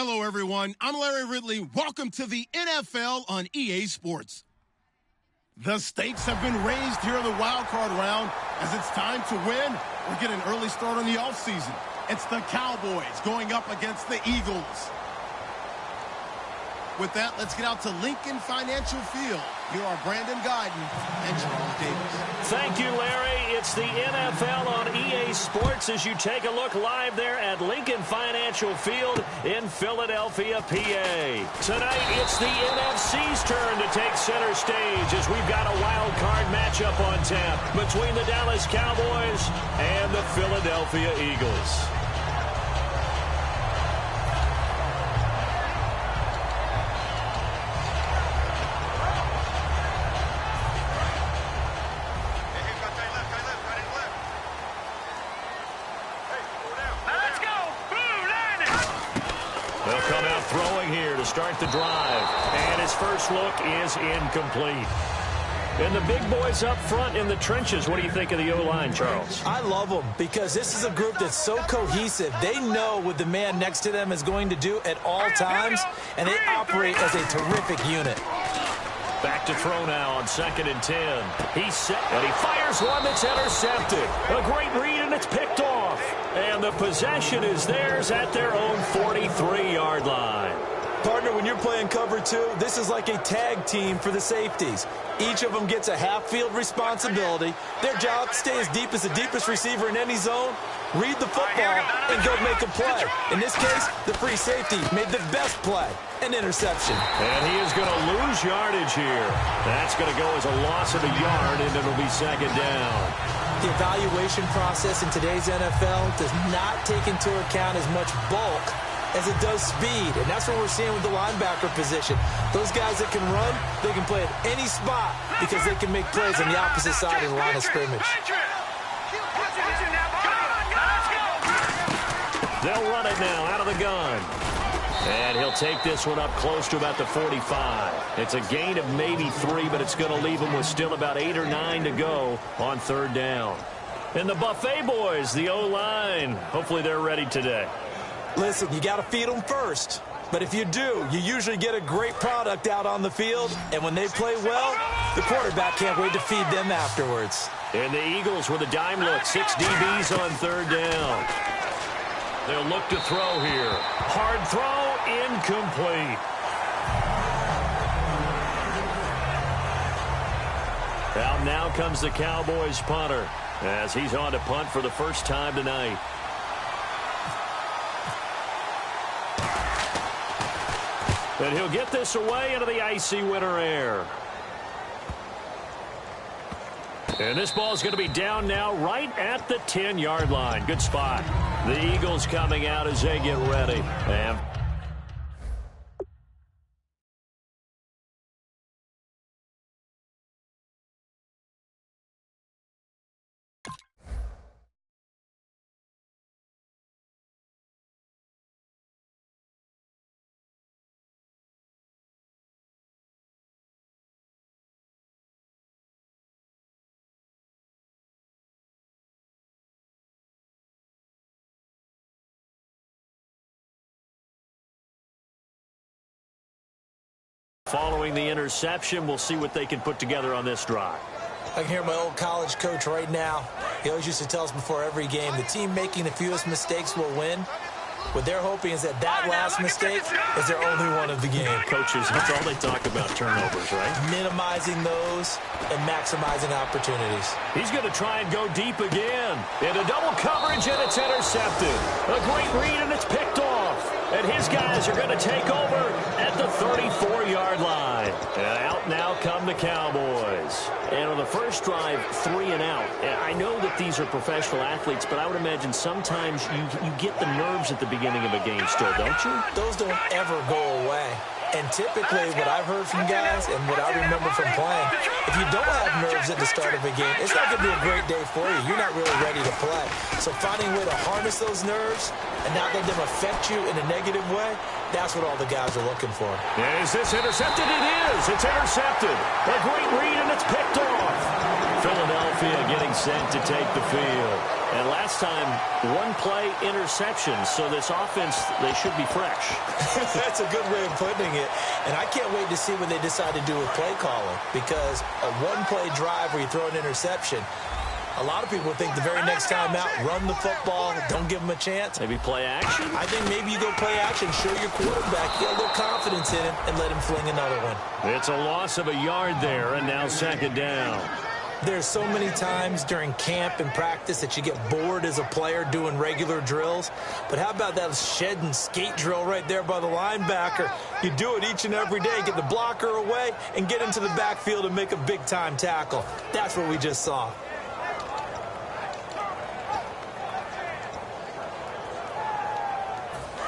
Hello, everyone. I'm Larry Ridley. Welcome to the NFL on EA Sports. The stakes have been raised here in the wild card round as it's time to win or get an early start on the offseason. It's the Cowboys going up against the Eagles. With that, let's get out to Lincoln Financial Field. Here are Brandon Guyton and Charles Davis. Thank you, Larry. It's the NFL on EA Sports as you take a look live there at Lincoln Financial Field in Philadelphia, PA. Tonight, it's the NFC's turn to take center stage as we've got a wild card matchup on tap between the Dallas Cowboys and the Philadelphia Eagles. They'll come out throwing here to start the drive. And his first look is incomplete. And the big boys up front in the trenches, what do you think of the O-line, Charles? I love them because this is a group that's so cohesive. They know what the man next to them is going to do at all times, and they operate as a terrific unit. Back to throw now on 2nd and 10. He's set, and he fires one that's intercepted. A great read, and it's picked off. And the possession is theirs at their own 43-yard line. Partner, when you're playing cover 2, this is like a tag team for the safeties. Each of them gets a half-field responsibility. Their job, stay as deep as the deepest receiver in any zone, read the football, and go make a play. In this case, the free safety made the best play, an interception. And he is going to lose yardage here. That's going to go as a loss of a yard, and it'll be 2nd down. The evaluation process in today's NFL does not take into account as much bulk as it does speed, and that's what we're seeing with the linebacker position. Those guys that can run, they can play at any spot because they can make plays on the opposite side of the line of scrimmage. They'll run it now out of the gun. And he'll take this one up close to about the 45. It's a gain of maybe 3, but it's going to leave him with still about 8 or 9 to go on 3rd down. And the Buffet boys, the O-line, hopefully they're ready today. Listen, you got to feed them first. But if you do, you usually get a great product out on the field. And when they play well, the quarterback can't wait to feed them afterwards. And the Eagles with a dime look. 6 DBs on 3rd down. They'll look to throw here. Hard throw, incomplete. Out now comes the Cowboys punter as he's on to punt for the first time tonight. And he'll get this away into the icy winter air. And this ball is going to be down now right at the 10-yard line. Good spot. The Eagles coming out as they get ready. And following the interception, we'll see what they can put together on this drive. I can hear my old college coach right now. He always used to tell us before every game, the team making the fewest mistakes will win. What they're hoping is that last mistake is their only one of the game. Coaches, that's all they talk about, turnovers, right? Minimizing those and maximizing opportunities. He's going to try and go deep again. Into double coverage, and it's intercepted. A great read, and it's picked off. And his guys are going to take over at the 34-yard line. And out now come the Cowboys. And on the first drive, 3 and out. I know that these are professional athletes, but I would imagine sometimes you get the nerves at the beginning of a game still, don't you? Those don't ever go away. And typically, what I've heard from guys and what I remember from playing, if you don't have nerves at the start of a game, it's not going to be a great day for you. You're not really ready to play. So finding a way to harness those nerves and not let them affect you in a negative way, that's what all the guys are looking for. Is this intercepted? It is. It's intercepted. A great read, and it's picked off. Philadelphia getting set to take the field. And last time, 1 play interception. So this offense, they should be fresh. That's a good way of putting it. And I can't wait to see what they decide to do with play calling. Because a 1-play drive where you throw an interception, a lot of people think the very next time out, run the football, don't give them a chance. Maybe play action? I think maybe you go play action, show your quarterback, get a little confidence in him, and let him fling another one. It's a loss of a yard there, and now 2nd down. There's so many times during camp and practice that you get bored as a player doing regular drills. But how about that shed and skate drill right there by the linebacker? You do it each and every day, get the blocker away, and get into the backfield and make a big-time tackle. That's what we just saw.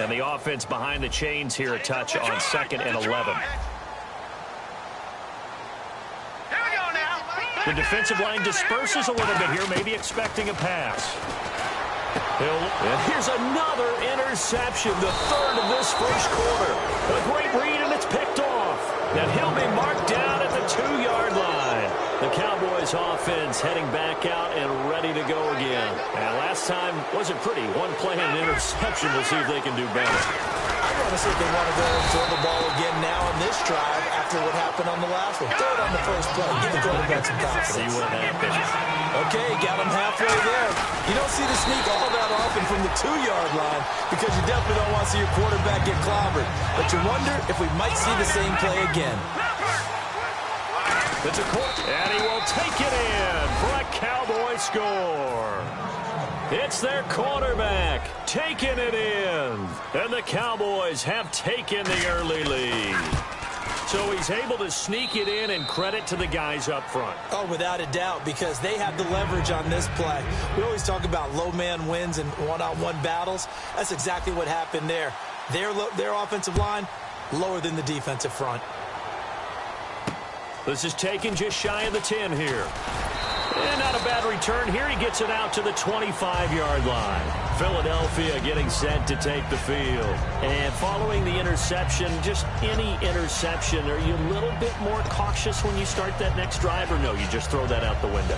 And the offense behind the chains here, a touch on 2nd and 11. The defensive line disperses a little bit here, maybe expecting a pass. And here's another interception, the third of this first quarter. A great read, and it's picked off. And he'll be marked down at the 2-yard line. The Cowboys offense heading back out and ready to go again. And last time wasn't pretty. One play and an interception. We'll see if they can do better. I want to see if they want to go and throw the ball again now on this drive after what happened on the last one. Throw it on the first play. Give the quarterback some confidence. See what happens. Okay, got him halfway there. You don't see the sneak all that often from the 2-yard line because you definitely don't want to see your quarterback get clobbered. But you wonder if we might see the same play again. It's a court, and he will take it in for a Cowboy score. It's their quarterback taking it in. And the Cowboys have taken the early lead. So he's able to sneak it in, and credit to the guys up front. Oh, without a doubt, because they have the leverage on this play. We always talk about low man wins and one-on-one battles. That's exactly what happened there. Their offensive line, lower than the defensive front. This is taken just shy of the 10 here. And not a bad return here. He gets it out to the 25-yard line. Philadelphia getting set to take the field. And following the interception, just any interception, are you a little bit more cautious when you start that next drive, or no, you just throw that out the window?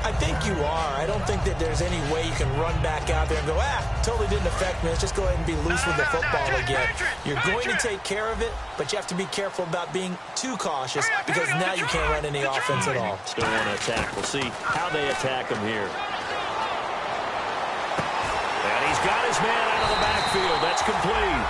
I think you are. I don't think that there's any way you can run back out there and go, totally didn't affect me. Let's just go ahead and be loose with the football again. You're going to take care of it, but you have to be careful about being too cautious because now you can't run any offense at all. Still want to attack. We'll see how they attack him here. And he's got his man out of the backfield. That's complete.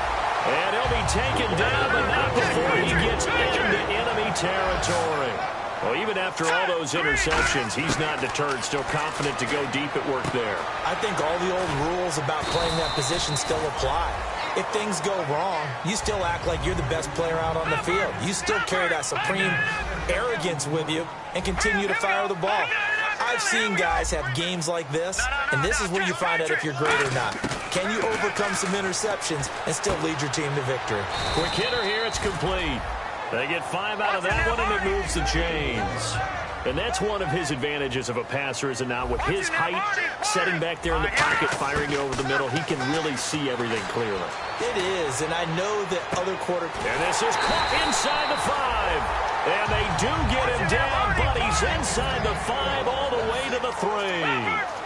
And he'll be taken down, but not before he gets into enemy territory. Well, even after all those interceptions, he's not deterred, still confident to go deep at work there. I think all the old rules about playing that position still apply. If things go wrong, you still act like you're the best player out on the field. You still carry that supreme arrogance with you and continue to fire the ball. I've seen guys have games like this, and this is where you find out if you're great or not. Can you overcome some interceptions and still lead your team to victory? Quick hitter here, it's complete. They get 5 out of that one, and it moves the chains. And that's one of his advantages of a passer, is it not? With his height, setting back there in the pocket, firing it over the middle, he can really see everything clearly. It is, and I know that other quarterbacks... And this is caught inside the 5. And they do get him down, but he's inside the 5 all the way to the 3.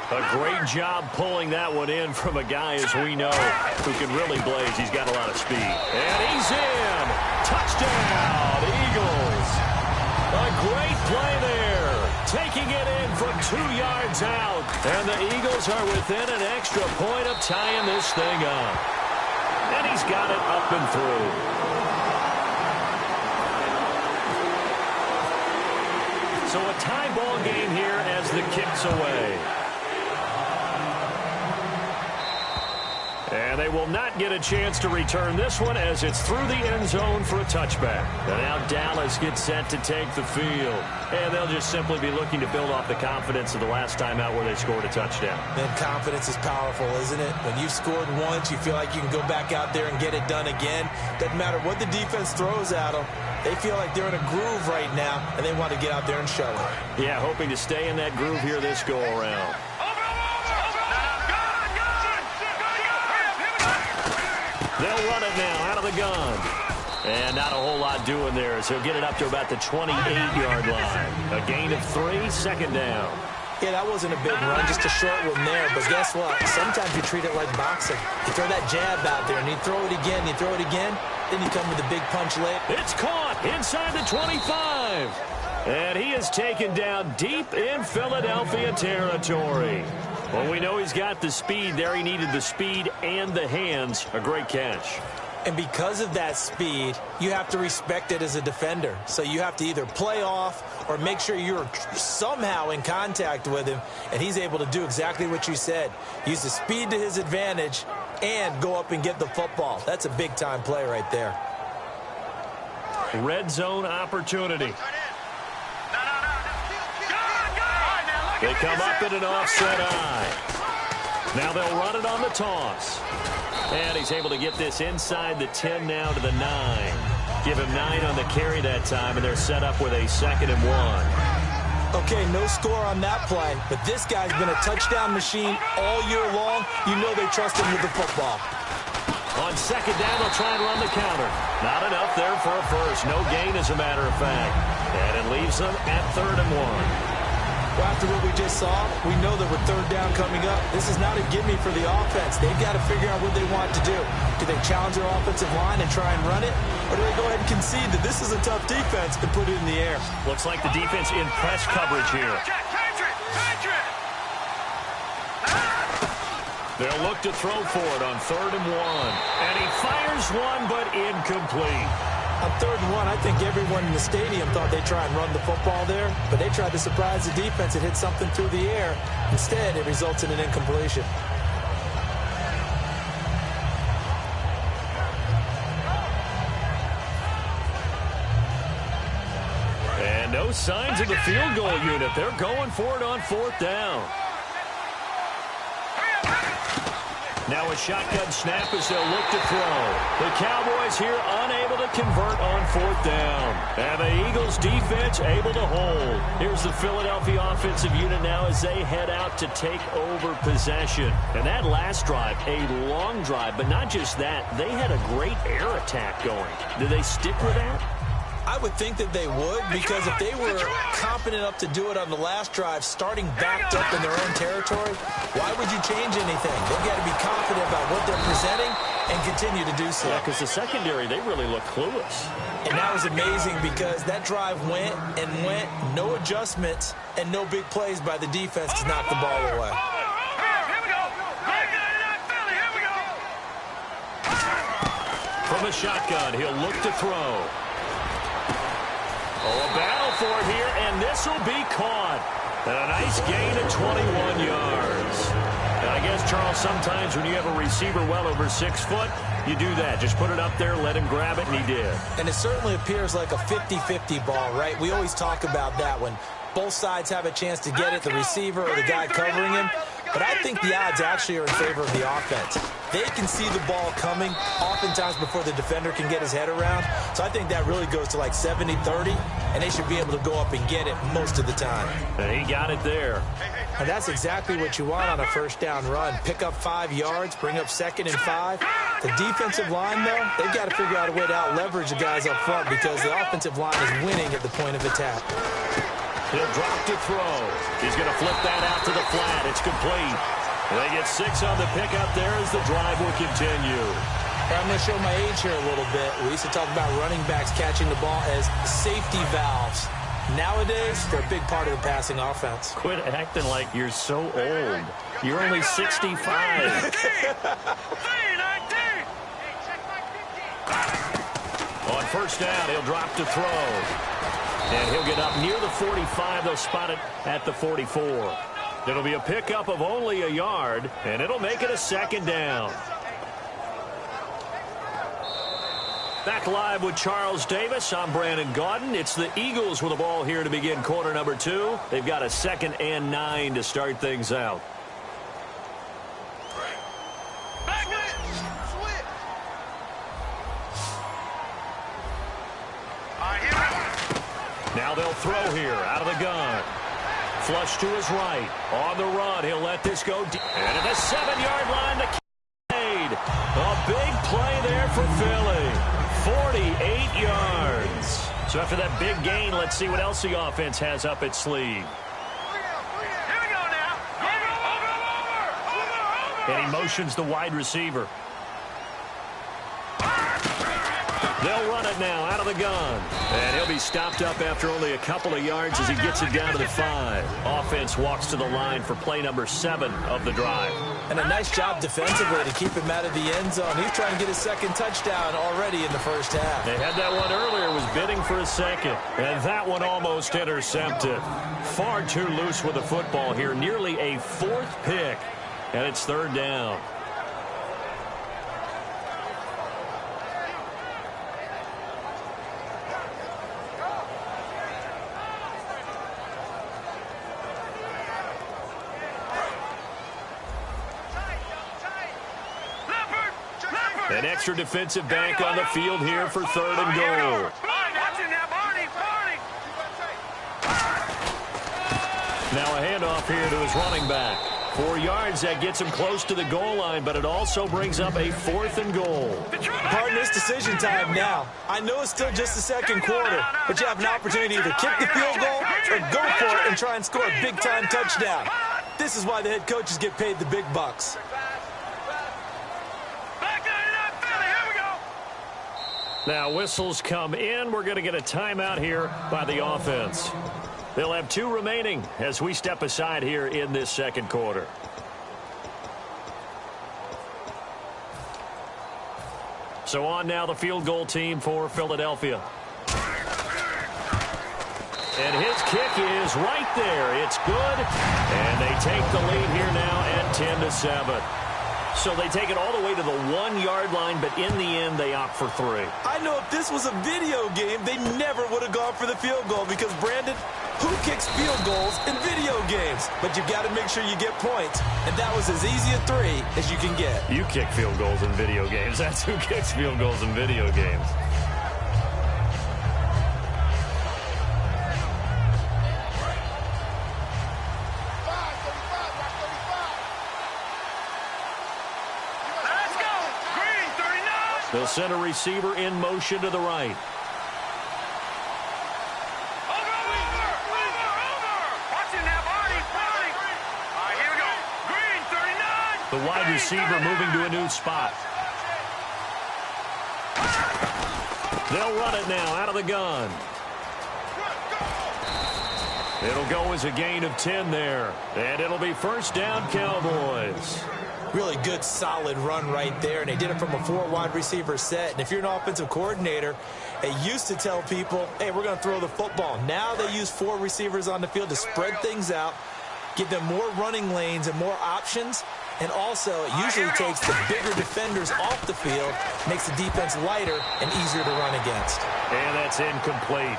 A great job pulling that one in from a guy, as we know, who can really blaze. He's got a lot of speed. And he's in. Touchdown, Eagles. A great play there. Taking it in from 2 yards out. And the Eagles are within an extra point of tying this thing up. And he's got it up and through. So a tie ball game here as the kick's away. And they will not get a chance to return this one as it's through the end zone for a touchback. And now Dallas gets set to take the field. And they'll just simply be looking to build off the confidence of the last time out where they scored a touchdown. And confidence is powerful, isn't it? When you've scored once, you feel like you can go back out there and get it done again. Doesn't matter what the defense throws at them. They feel like they're in a groove right now, and they want to get out there and show it. Yeah, hoping to stay in that groove here this go-around. They'll run it now out of the gun. And not a whole lot doing there as he'll get it up to about the 28-yard line. A gain of 3, second down. Yeah, that wasn't a big run, just a short one there. But guess what? Sometimes you treat it like boxing. You throw that jab out there, and you throw it again, you throw it again, then you come with a big punch later. It's caught inside the 25. And he is taken down deep in Philadelphia territory. Well, we know he's got the speed there. He needed the speed and the hands. A great catch. And because of that speed, you have to respect it as a defender. So you have to either play off or make sure you're somehow in contact with him. And he's able to do exactly what you said. Use the speed to his advantage and go up and get the football. That's a big-time play right there. Red zone opportunity. They come up in an offset eye. Now they'll run it on the toss. And he's able to get this inside the 10 now to the 9. Give him 9 on the carry that time, and they're set up with a 2nd and 1. Okay, no score on that play, but this guy's been a touchdown machine all year long. You know they trust him with the football. On second down, they'll try and run the counter. Not enough there for a first. No gain, as a matter of fact. And it leaves them at 3rd and 1. Well, after what we just saw, we know that with 3rd down coming up, this is not a gimme for the offense. They've got to figure out what they want to do. Do they challenge their offensive line and try and run it? Or do they go ahead and concede that this is a tough defense and put it in the air? Looks like the defense in press coverage here. They'll look to throw for it on 3rd and 1. And he fires one, but incomplete. On 3rd and 1, I think everyone in the stadium thought they'd try and run the football there, but they tried to surprise the defense and hit something through the air. Instead, it results in an incompletion. And no signs of the field goal unit. They're going for it on 4th down. Now a shotgun snap as they'll look to throw. The Cowboys here unable to convert on 4th down. And the Eagles defense able to hold. Here's the Philadelphia offensive unit now as they head out to take over possession. And that last drive, a long drive, but not just that. They had a great air attack going. Do they stick with that? I would think that they would, because if they were confident enough to do it on the last drive, starting backed up in their own territory, why would you change anything? They've got to be confident about what they're presenting and continue to do so. Yeah, because the secondary, they really look clueless. And that was amazing because that drive went and went, no adjustments, and no big plays by the defense to knock the ball away. From a shotgun, he'll look to throw. Oh, a battle for it here, and this will be caught. And a nice gain of 21 yards. And I guess, Charles, sometimes when you have a receiver well over 6 foot, you do that. Just put it up there, let him grab it, and he did. And it certainly appears like a 50-50 ball, right? We always talk about that when both sides have a chance to get it, the receiver or the guy covering him. But I think the odds actually are in favor of the offense. They can see the ball coming oftentimes before the defender can get his head around. So I think that really goes to like 70-30, and they should be able to go up and get it most of the time. And he got it there. And that's exactly what you want on a 1st down run. Pick up 5 yards, bring up 2nd and 5. The defensive line, though, they've got to figure out a way to out-leverage the guys up front because the offensive line is winning at the point of attack. He'll drop to throw. He's going to flip that out to the flat. It's complete. They get 6 on the pickup there as the drive will continue. I'm going to show my age here a little bit. We used to talk about running backs catching the ball as safety valves. Nowadays, they're a big part of the passing offense. Quit acting like you're so old. You're only 65. On 1st down, he'll drop to throw. And he'll get up near the 45. They'll spot it at the 44. It'll be a pickup of only a yard, and it'll make it a 2nd down. Back live with Charles Davis. I'm Brandon Gaudin. It's the Eagles with the ball here to begin quarter number 2. They've got a 2nd and 9 to start things out. Now they'll throw here out of the gun. Flush to his right. On the run, he'll let this go deep. And at the 7-yard line, the made. A big play there for Philly. 48 yards. So after that big gain, let's see what else the offense has up its sleeve. And he motions the wide receiver. They'll run it now out of the gun. And he'll be stopped up after only a couple of yards as he gets it down to the 5. Offense walks to the line for play number 7 of the drive. And a nice job defensively to keep him out of the end zone. He's trying to get his 2nd touchdown already in the 1st half. They had that one earlier, was bidding for a 2nd. And that one almost intercepted. Far too loose with the football here. Nearly a 4th pick. And it's 3rd down. An extra defensive back on the field here for 3rd and goal. handoff here to his running back. 4 yards, that gets him close to the goal line, but it also brings up a 4th and goal. Pardon, it's decision time now. I know it's still just the second quarter, but you have an opportunity to kick the field goal or go for it and try and score a big-time touchdown. This is why the head coaches get paid the big bucks. Now whistles come in. We're going to get a timeout here by the offense. They'll have 2 remaining as we step aside here in this second quarter. So on now the field goal team for Philadelphia. And his kick is right there. It's good. And they take the lead here now at 10-7. So they take it all the way to the 1-yard line, but in the end, they opt for 3. I know if this was a video game, they never would have gone for the field goal because, Brandon, who kicks field goals in video games? But you've got to make sure you get points, and that was as easy a 3 as you can get. You kick field goals in video games. That's who kicks field goals in video games. They'll send a receiver in motion to the right. The wide receiver moving to a new spot. They'll run it now out of the gun. It'll go as a gain of 10 there. And it'll be first down, Cowboys. Really good, solid run right there, and they did it from a 4 wide receiver set. And if you're an offensive coordinator, they used to tell people, hey, we're going to throw the football. Now they use 4 receivers on the field to spread things out, give them more running lanes and more options. And also, it usually takes the bigger defenders off the field, makes the defense lighter and easier to run against. And that's incomplete.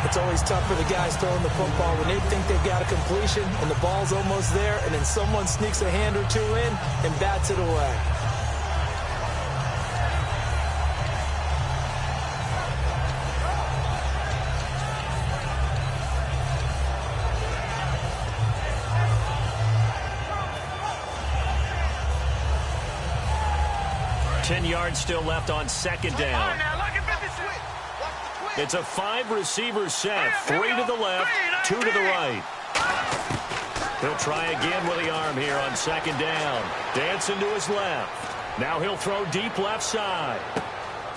It's always tough for the guys throwing the football when they think they've got a completion and the ball's almost there, and then someone sneaks a hand or 2 in and bats it away. Ten yards still left on second down. It's a 5-receiver set. 3 to the left, 2 to the right. He'll try again with the arm here on second down. Dancing to his left. Now he'll throw deep left side.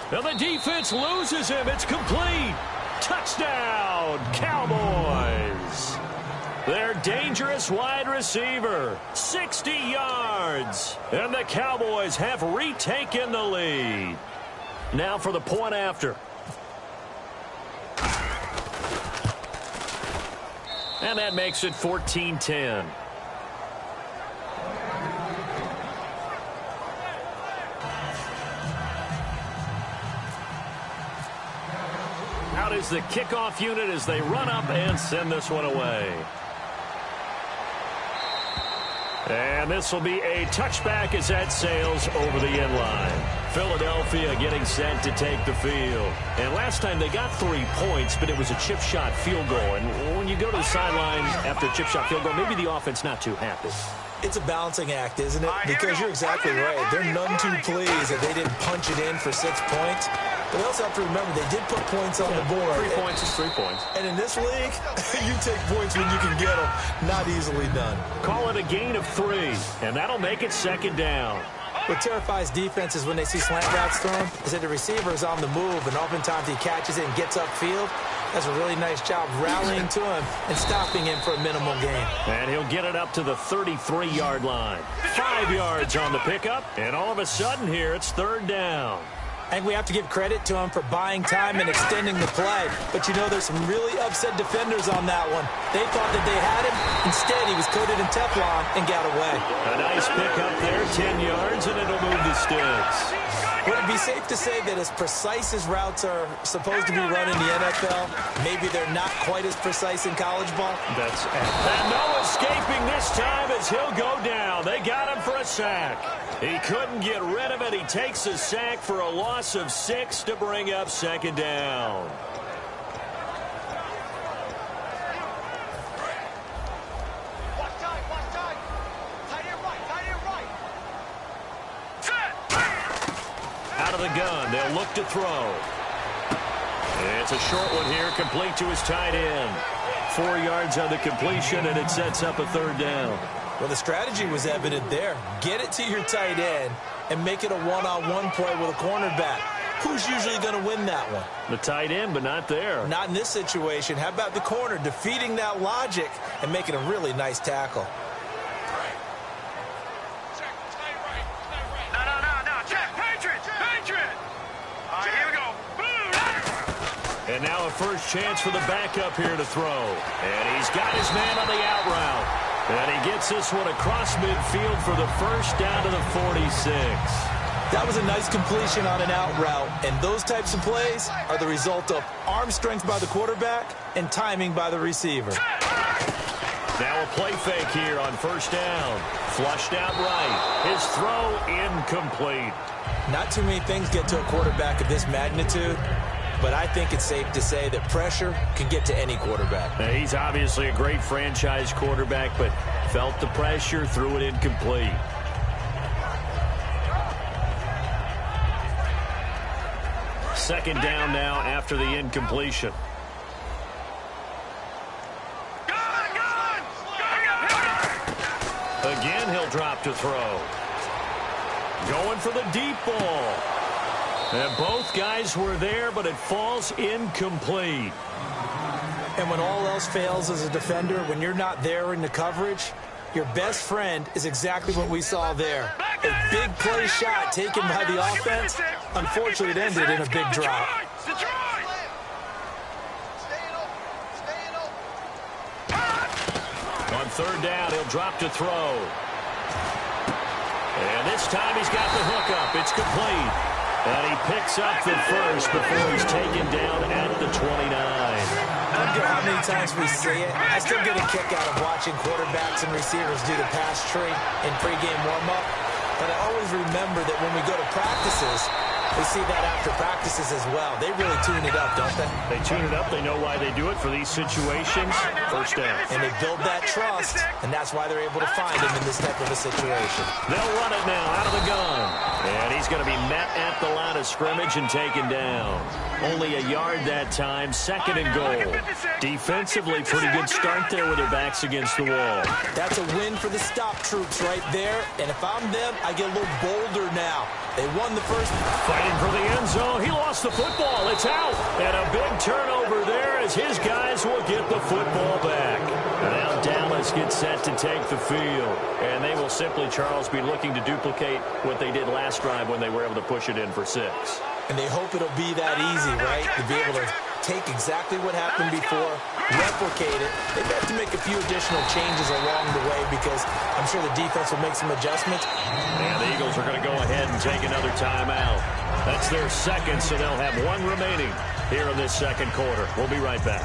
Now the defense loses him. It's complete. Touchdown, Cowboys. Their dangerous wide receiver, 60 yards. And the Cowboys have retaken the lead. Now for the point after. And that makes it 14-10. Out is the kickoff unit as they run up and send this one away. And this will be a touchback as that sails over the end line. Philadelphia getting set to take the field. And last time they got 3 points, but it was a chip shot field goal. And when you go to the sideline after a chip shot field goal, maybe the offense not too happy. It's a balancing act, isn't it? Because you're exactly right. They're none too pleased that they didn't punch it in for 6 points. But they also have to remember they did put points on the board. 3 points is 3 points. And in this league, you take points when you can get them. Not easily done. Call it a gain of 3, and that'll make it second down. What terrifies defenses when they see slant routes thrown is that the receiver is on the move, and oftentimes he catches it and gets upfield. Does a really nice job rallying to him and stopping him for a minimal gain. And he'll get it up to the 33-yard line. 5 yards on the pickup, and all of a sudden here it's third down. I think we have to give credit to him for buying time and extending the play. But, you know, there's some really upset defenders on that one. They thought that they had him. Instead, he was coated in Teflon and got away. A nice pickup there, 10 yards, and it'll move the sticks. Would it be safe to say that as precise as routes are supposed to be run in the NFL, maybe they're not quite as precise in college ball? That's it. And no escaping this time as he'll go down. They got him for a sack. He couldn't get rid of it. He takes a sack for a loss of 6 to bring up second down. of the gun. They'll look to throw. It's a short one here, complete to his tight end. 4 yards on the completion, and it sets up a 3rd down. Well, the strategy was evident there. Get it to your tight end and make it a one-on-one play with a cornerback. Who's usually going to win that one? The tight end, but not there. Not in this situation. How about the corner defeating that logic and making a really nice tackle? And now a first chance for the backup here to throw. And he's got his man on the out route. And he gets this one across midfield for the first down to the 46. That was a nice completion on an out route. And those types of plays are the result of arm strength by the quarterback and timing by the receiver. Now a play fake here on first down. Flushed out right. His throw incomplete. Not too many things get to a quarterback of this magnitude. But I think it's safe to say that pressure can get to any quarterback. Now, he's obviously a great franchise quarterback, but felt the pressure, threw it incomplete. Second down now after the incompletion. Again, he'll drop to throw. Going for the deep ball. And both guys were there, but it falls incomplete. And when all else fails as a defender, when you're not there in the coverage, your best friend is exactly what we saw there. A big play shot taken by the offense. Unfortunately, it ended in a big drop. On 3rd down, he'll drop to throw. And this time he's got the hook up. It's complete. And he picks up the first before he's taken down at the 29. I don't care how many times we see it. I still get a kick out of watching quarterbacks and receivers do the pass tree in pregame warm-up. But I always remember that when we go to practices, we see that after practices as well. They really tune it up, don't they? They tune it up. They know why they do it for these situations. First down. And they build that trust, and that's why they're able to find him in this type of a situation. They'll run it now out of the gun. And he's going to be met at the line of scrimmage and taken down. Only a yard that time, 2nd and goal. Defensively, pretty good start there with their backs against the wall. That's a win for the stop troops right there. And if I'm them, I get a little bolder now. They won the first. Fighting for the end zone. He lost the football. It's out. And a big turnover there as his guys will get the football back. And now Dallas gets set to take the field. And they will simply, Charles, be looking to duplicate what they did last drive when they were able to push it in for 6. And they hope it'll be that easy, right? To be able to take exactly what happened before, replicate it. They've got to make a few additional changes along the way because I'm sure the defense will make some adjustments. And the Eagles are going to go ahead and take another timeout. That's their second, so they'll have 1 remaining here in this 2nd quarter. We'll be right back.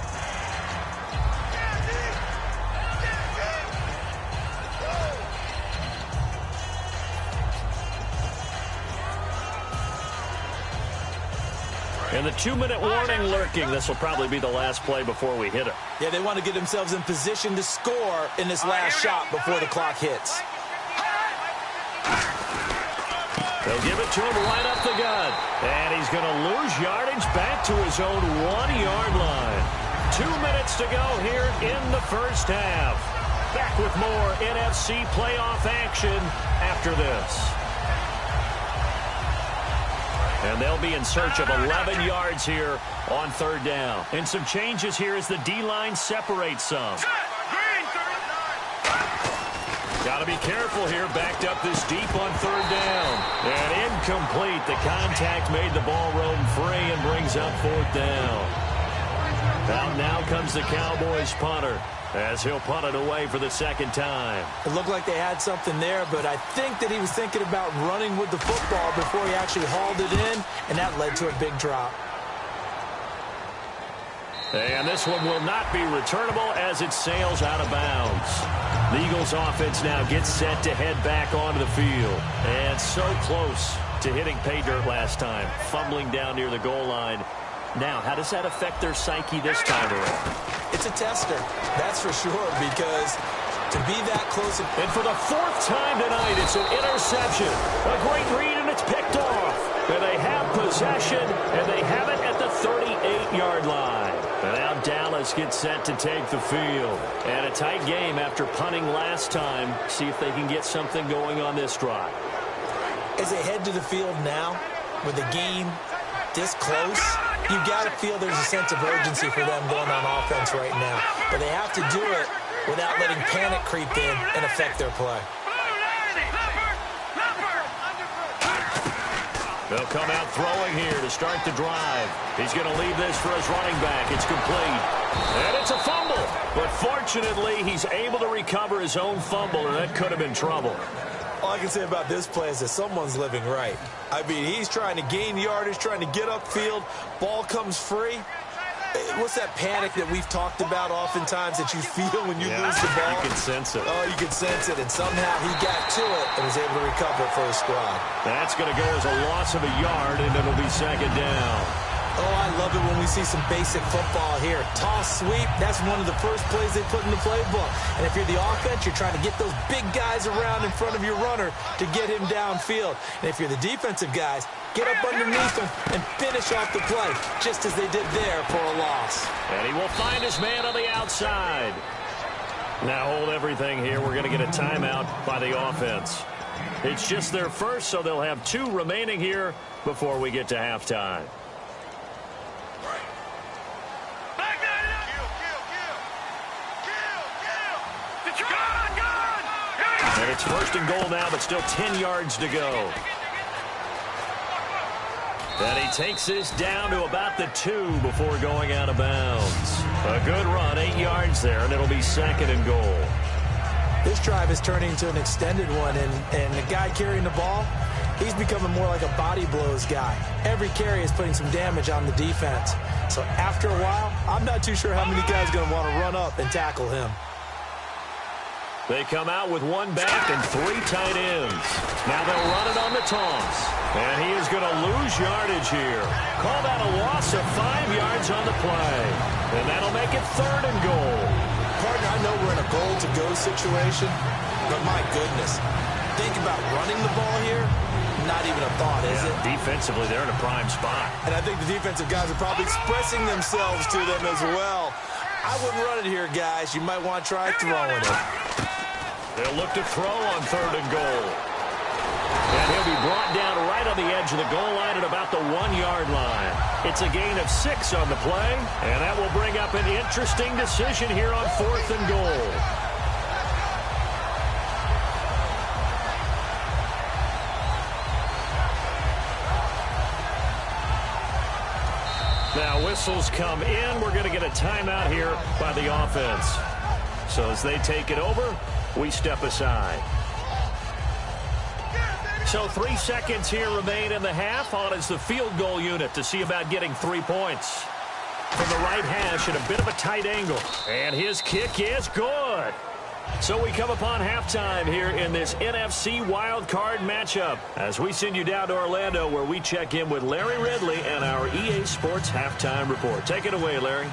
And the 2-minute warning lurking. This will probably be the last play before we hit it. Yeah, they want to get themselves in position to score in this last shot before the clock hits. They'll give it to him right up the gut. And he's going to lose yardage back to his own 1-yard line. 2 minutes to go here in the first half. Back with more NFC playoff action after this. And they'll be in search of 11 yards here on 3rd down. And some changes here as the D-line separates some. Got to be careful here. Backed up this deep on 3rd down. And incomplete. The contact made the ball roam free and brings up 4th down. Out now comes the Cowboys punter as he'll punt it away for the 2nd time. It looked like they had something there, but I think that he was thinking about running with the football before he actually hauled it in, and that led to a big drop. And this one will not be returnable as it sails out of bounds. The Eagles offense now gets set to head back onto the field. And so close to hitting pay dirt last time, fumbling down near the goal line. Now, how does that affect their psyche this time around? It's a tester, that's for sure, because to be that close. And for the 4th time tonight, it's an interception. A great read, and it's picked off. And they have possession, and they have it at the 38-yard line. And now Dallas gets set to take the field. And a tight game after punting last time. See if they can get something going on this drive. As they head to the field now, with the game this close, you got to feel there's a sense of urgency for them going on offense right now. But they have to do it without letting panic creep in and affect their play. They'll come out throwing here to start the drive. He's going to leave this for his running back. It's complete. And it's a fumble. But fortunately, he's able to recover his own fumble, and that could have been trouble. All I can say about this play is that someone's living right. I mean, he's trying to gain yardage, trying to get upfield. Ball comes free. What's that panic that we've talked about oftentimes that you feel when you lose the ball? You can sense it. Oh, you can sense it. And somehow he got to it and was able to recover it for his squad. That's going to go as a loss of a yard, and it'll be second down. Oh, I love it when we see some basic football here. Toss, sweep, that's one of the first plays they put in the playbook. And if you're the offense, you're trying to get those big guys around in front of your runner to get him downfield. And if you're the defensive guys, get up underneath him and finish off the play, just as they did there for a loss. And he will find his man on the outside. Now hold everything here. We're going to get a timeout by the offense. It's just their first, so they'll have 2 remaining here before we get to halftime. And it's first and goal now, but still 10 yards to go. And he takes this down to about the 2 before going out of bounds. A good run, 8 yards there, and it'll be second and goal. This drive is turning into an extended one, and the guy carrying the ball, he's becoming more like a body blows guy. Every carry is putting some damage on the defense. So after a while, I'm not too sure how many guys are going to want to run up and tackle him. They come out with 1 back and 3 tight ends. Now they'll run it on the toss. And he is going to lose yardage here. Call that a loss of 5 yards on the play. And that'll make it third and goal. Partner, I know we're in a goal-to-go situation, but my goodness, think about running the ball here. Not even a thought, is it? Defensively, they're in a prime spot. And I think the defensive guys are probably expressing themselves to them as well. I wouldn't run it here, guys. You might want to try throwing it. They'll look to throw on third and goal. And he'll be brought down right on the edge of the goal line at about the 1-yard line. It's a gain of 6 on the play, and that will bring up an interesting decision here on fourth and goal. Now whistles come in. We're going to get a timeout here by the offense. So as they take it over, we step aside. So 3 seconds here remain in the half. On is the field goal unit to see about getting 3 points. From the right hash at a bit of a tight angle. And his kick is good. So we come upon halftime here in this NFC wildcard matchup as we send you down to Orlando where we check in with Larry Ridley and our EA Sports Halftime Report. Take it away, Larry.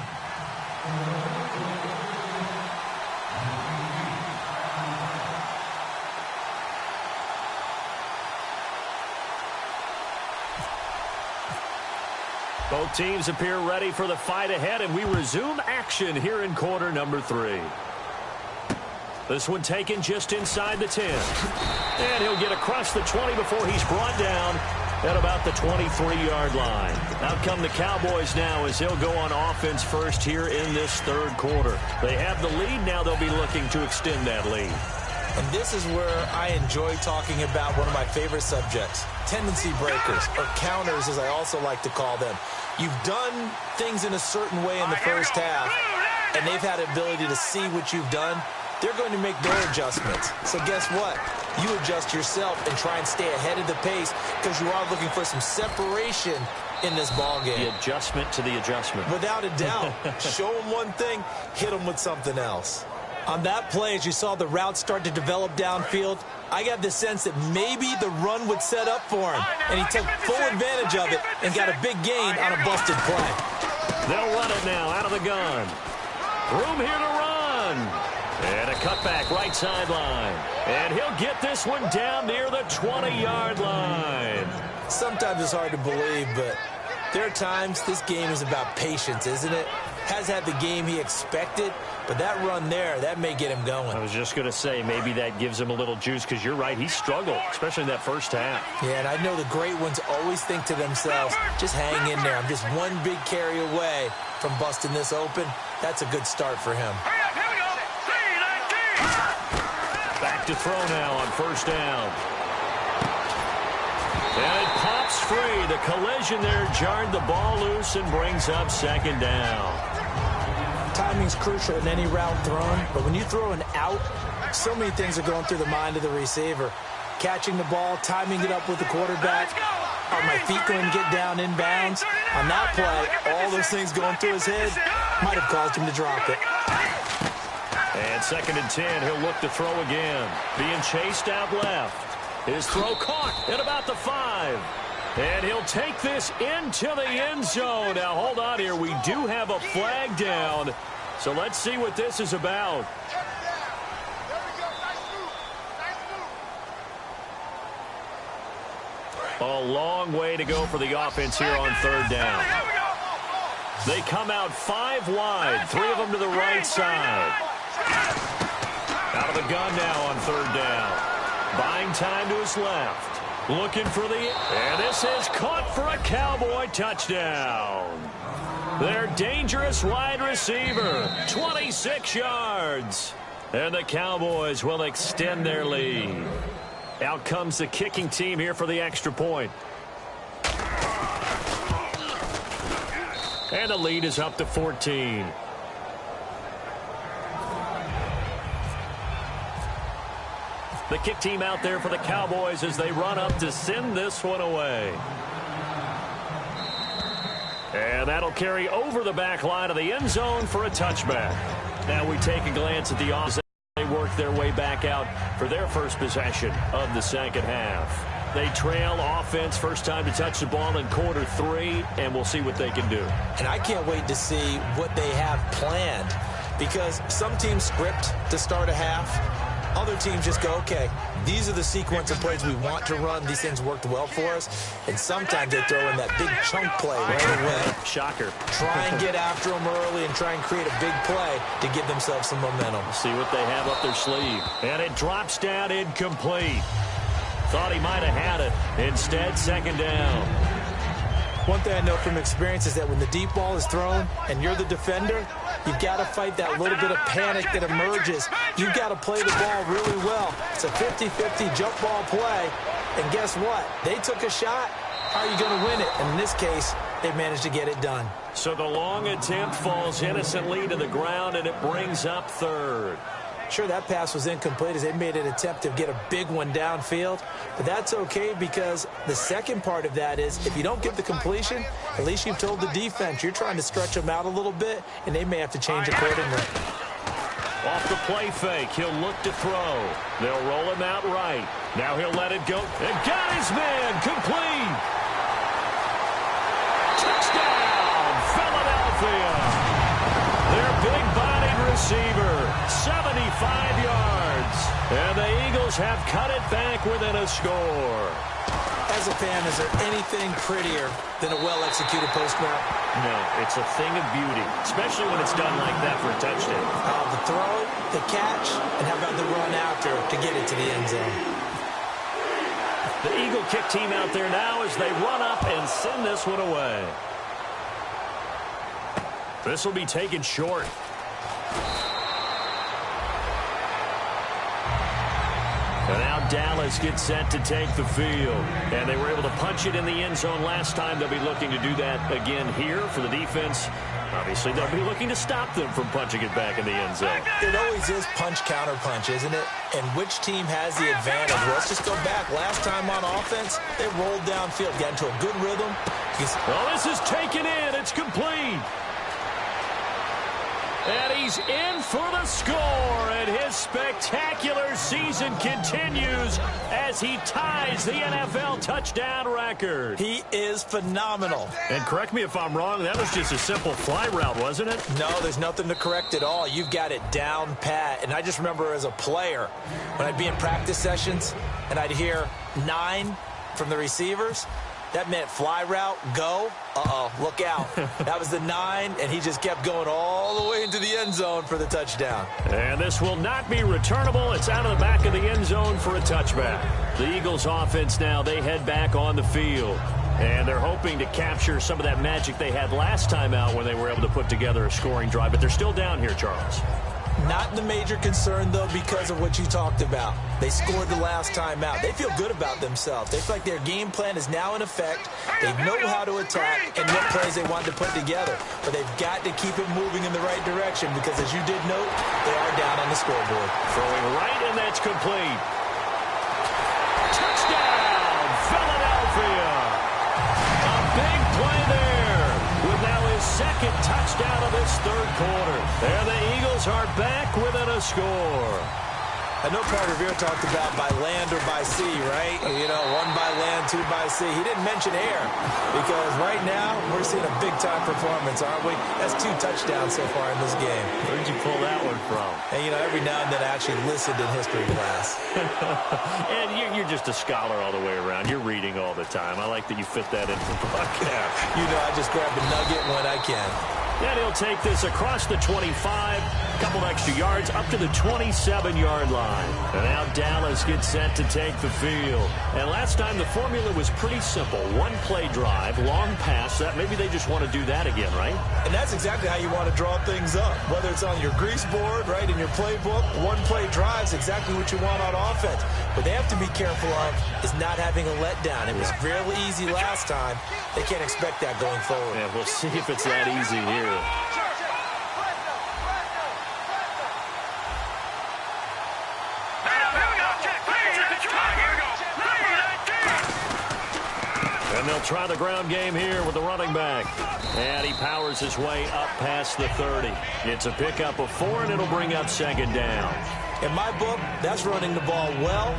Both teams appear ready for the fight ahead, and we resume action here in quarter number 3. This one taken just inside the 10. And he'll get across the 20 before he's brought down at about the 23-yard line. Out come the Cowboys now as they'll go on offense first here in this third quarter. They have the lead. Now they'll be looking to extend that lead. And this is where I enjoy talking about one of my favorite subjects, tendency breakers, or counters as I also like to call them. You've done things in a certain way in the first half, and they've had the ability to see what you've done. They're going to make their adjustments. So guess what? You adjust yourself and try and stay ahead of the pace because you are looking for some separation in this ball game. The adjustment to the adjustment. Without a doubt. Show them one thing, hit them with something else. On that play, as you saw the route start to develop downfield, I got the sense that maybe the run would set up for him. And he took full advantage of it and got a big gain on a busted play. They'll run it now out of the gun. Room here to run. And a cutback right sideline. And he'll get this one down near the 20-yard line. sometimes it's hard to believe, but there are times this game is about patience, isn't it? Has had the game he expected, but that run there, that may get him going. I was just going to say, maybe that gives him a little juice, because you're right, he struggled, especially in that first half. Yeah, and I know the great ones always think to themselves, just hang in there. I'm just one big carry away from busting this open. That's a good start for him. Back to throw now on first down. And it pops free. The collision there jarred the ball loose and brings up second down. Timing's crucial in any route thrown, but when you throw an out, so many things are going through the mind of the receiver. Catching the ball, timing it up with the quarterback. Are my feet going to get down in bounds? On that play, all those things going through his head might have caused him to drop it. And 2nd and 10, he'll look to throw again. Being chased out left. His throw caught at about the 5. And he'll take this into the end zone. Now, hold on here. We do have a flag down. So let's see what this is about. A long way to go for the offense here on 3rd down. They come out 5 wide. 3 of them to the right side. Out of the gun now on 3rd down. Buying time to his left. Looking for and this is caught for a Cowboy touchdown. Their dangerous wide receiver, 26 yards. And the Cowboys will extend their lead. Out comes the kicking team here for the extra point. And the lead is up to 14. The kick team out there for the Cowboys as they run up to send this one away. And that'll carry over the back line of the end zone for a touchback. Now we take a glance at the offense. They work their way back out for their first possession of the second half. They trail offense, first time to touch the ball in quarter 3, and we'll see what they can do. And I can't wait to see what they have planned, because some teams script to start a half. Other teams just go, okay, these are the sequence of plays we want to run. These things worked well for us. And sometimes they throw in that big chunk play right away. Shocker. Try and get after them early and try and create a big play to give themselves some momentum. See what they have up their sleeve. And it drops down incomplete. Thought he might have had it. Instead, 2nd down. One thing I know from experience is that when the deep ball is thrown and you're the defender, you've got to fight that little bit of panic that emerges. You've got to play the ball really well. It's a 50-50 jump ball play. And guess what? They took a shot. How are you going to win it? And in this case, they managed to get it done. So the long attempt falls innocently to the ground, and it brings up 3rd. Sure, that pass was incomplete as they made an attempt to get a big one downfield. But that's okay, because the second part of that is if you don't get the completion, at least you've told the defense you're trying to stretch them out a little bit, and they may have to change accordingly. Off the play fake, he'll look to throw. They'll roll him out right. Now he'll let it go. And got his man, complete. Touchdown, Philadelphia. Their big-bodied receiver, 75 yards. And the Eagles have cut it back within a score. As a fan, is there anything prettier than a well-executed post route? No, it's a thing of beauty, especially when it's done like that for a touchdown. The throw, the catch, and how about the run after to get it to the end zone? The Eagle kick team out there now as they run up and send this one away. This will be taken short. And now Dallas gets set to take the field. And they were able to punch it in the end zone last time. They'll be looking to do that again here for the defense. Obviously, they'll be looking to stop them from punching it back in the end zone. It always is punch-counter-punch, isn't it? And which team has the advantage? Well, let's just go back. Last time on offense, they rolled downfield, got into a good rhythm. Well, this is taken in. It's complete. And he's in for the score, and his spectacular season continues as he ties the NFL touchdown record. He is phenomenal. And correct me if I'm wrong, that was just a simple fly route, wasn't it? No, there's nothing to correct at all. You've got it down pat. And I just remember as a player, when I'd be in practice sessions and I'd hear 9 from the receivers, That meant fly route, go. Look out. That was the 9, and he just kept going all the way into the end zone for the touchdown. And this will not be returnable. It's out of the back of the end zone for a touchback. The Eagles offense now, they head back on the field. And they're hoping to capture some of that magic they had last time out when they were able to put together a scoring drive. But they're still down here, Charles. Not the major concern, though, because of what you talked about. They scored the last time out. They feel good about themselves. They feel like their game plan is now in effect. They know how to attack and what plays they want to put together. But they've got to keep it moving in the right direction because, as you did note, they are down on the scoreboard. Throwing right, and that's complete. Touchdown, Philadelphia. A big play there with now his second touchdown of this third quarter. And the Eagles are back within a score. I know Pat Revere talked about by land or by sea, right? You know, 1 by land, 2 by sea. He didn't mention air because right now we're seeing a big-time performance, aren't we? That's 2 touchdowns so far in this game. Where'd you pull that one from? And, you know, every now and then I actually listened in history class. And you're just a scholar all the way around. You're reading all the time. I like that you fit that into the broadcast. You know, I just grab a nugget when I can. And he'll take this across the 25, a couple extra yards, up to the 27-yard line. And now Dallas gets set to take the field. And last time the formula was pretty simple. 1-play drive, long pass. That maybe they just want to do that again, right? And that's exactly how you want to draw things up. Whether it's on your grease board, right, in your playbook, 1-play drive is exactly what you want on offense. What they have to be careful of is not having a letdown. It was fairly easy last time. They can't expect that going forward. Yeah, we'll see if it's that easy here. And they'll try the ground game here with the running back. And he powers his way up past the 30. It's a pickup of 4, and it'll bring up second down. In my book, that's running the ball well,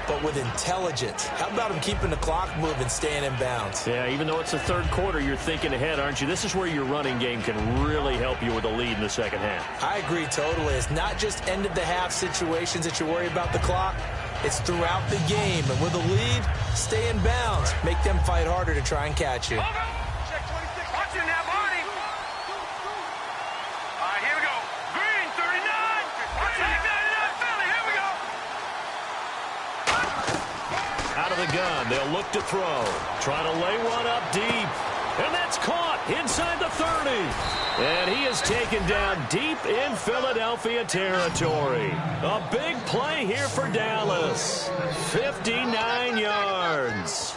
but with intelligence. How about him keeping the clock moving, staying in bounds? Yeah, even though it's the third quarter, you're thinking ahead, aren't you? This is where your running game can really help you with a lead in the second half. I agree totally. It's not just end-of-the-half situations that you worry about the clock. It's throughout the game. And with a lead, stay in bounds. Make them fight harder to try and catch you. Check 26. Watching that body. All right, here we go. Green, 39. Attack 99, Philly. Here we go. Out of the gun, they'll look to throw. Trying to lay one up deep. And that's caught inside the 30. And he is taken down deep in Philadelphia territory. A big play here for Dallas. 59 yards.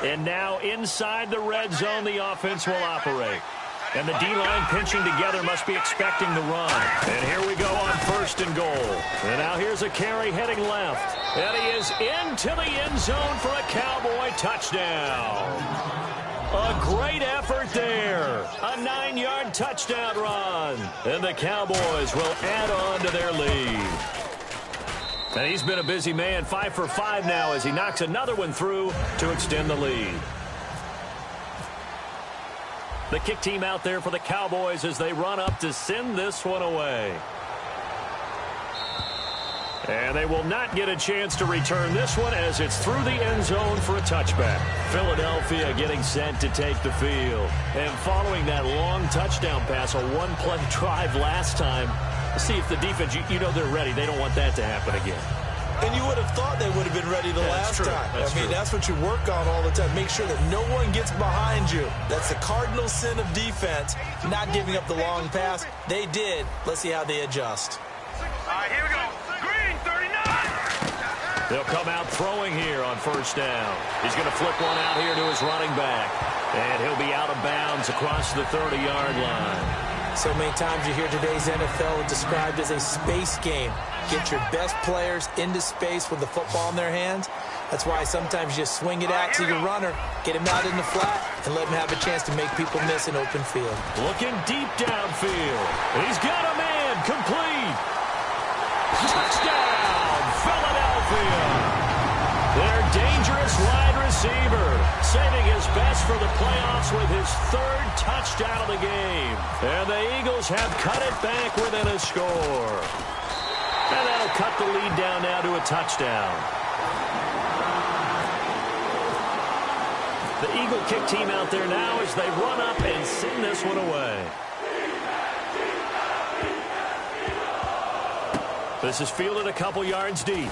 And now inside the red zone, the offense will operate. And the D-line pinching together must be expecting the run. And here we go on 1st and goal. And now here's a carry heading left. And he is into the end zone for a Cowboy touchdown. A great effort there. A 9-yard touchdown run. And the Cowboys will add on to their lead. And he's been a busy man, 5 for 5 now as he knocks another one through to extend the lead. The kick team out there for the Cowboys as they run up to send this one away. And they will not get a chance to return this one as it's through the end zone for a touchback. Philadelphia getting set to take the field. And following that long touchdown pass, a 1-play drive last time, let's see if the defense, you know they're ready. They don't want that to happen again. And you would have thought they would have been ready the last time. That's what you work on all the time. Make sure that no one gets behind you. That's the cardinal sin of defense, not giving up the long pass. They did. Let's see how they adjust. All right, here we go. Green, 39. They'll come out throwing here on 1st down. He's going to flip one out here to his running back. And he'll be out of bounds across the 30-yard line. So many times you hear today's NFL described as a space game. Get your best players into space with the football in their hands. That's why sometimes you swing it out to your runner, get him out in the flat, and let him have a chance to make people miss an open field. Looking deep downfield. He's got a man complete. Touchdown, Philadelphia. Their dangerous wide receiver, saving his best for the playoffs with his 3rd touchdown of the game. And the Eagles have cut it back within a score. And that'll cut the lead down now to a touchdown. The Eagle kick team out there now as they run up and send this one away. This is fielded a couple yards deep.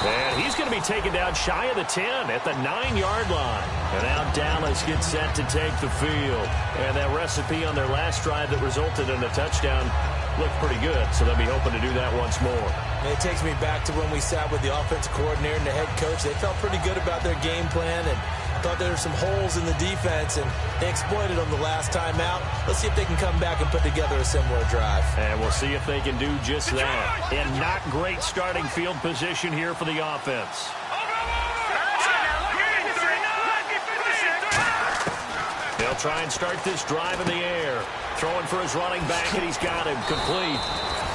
And he's going to be taken down shy of the 10 at the 9-yard line. And now Dallas gets set to take the field. And that recipe on their last drive that resulted in a touchdown looked pretty good, so they'll be hoping to do that once more. It takes me back to when we sat with the offensive coordinator and the head coach. They felt pretty good about their game plan and thought there were some holes in the defense, and they exploited them the last time out. Let's see if they can come back and put together a similar drive. And we'll see if they can do just that. And not great starting field position here for the offense. They'll try and start this drive in the air. Throwing for his running back, and he's got him complete.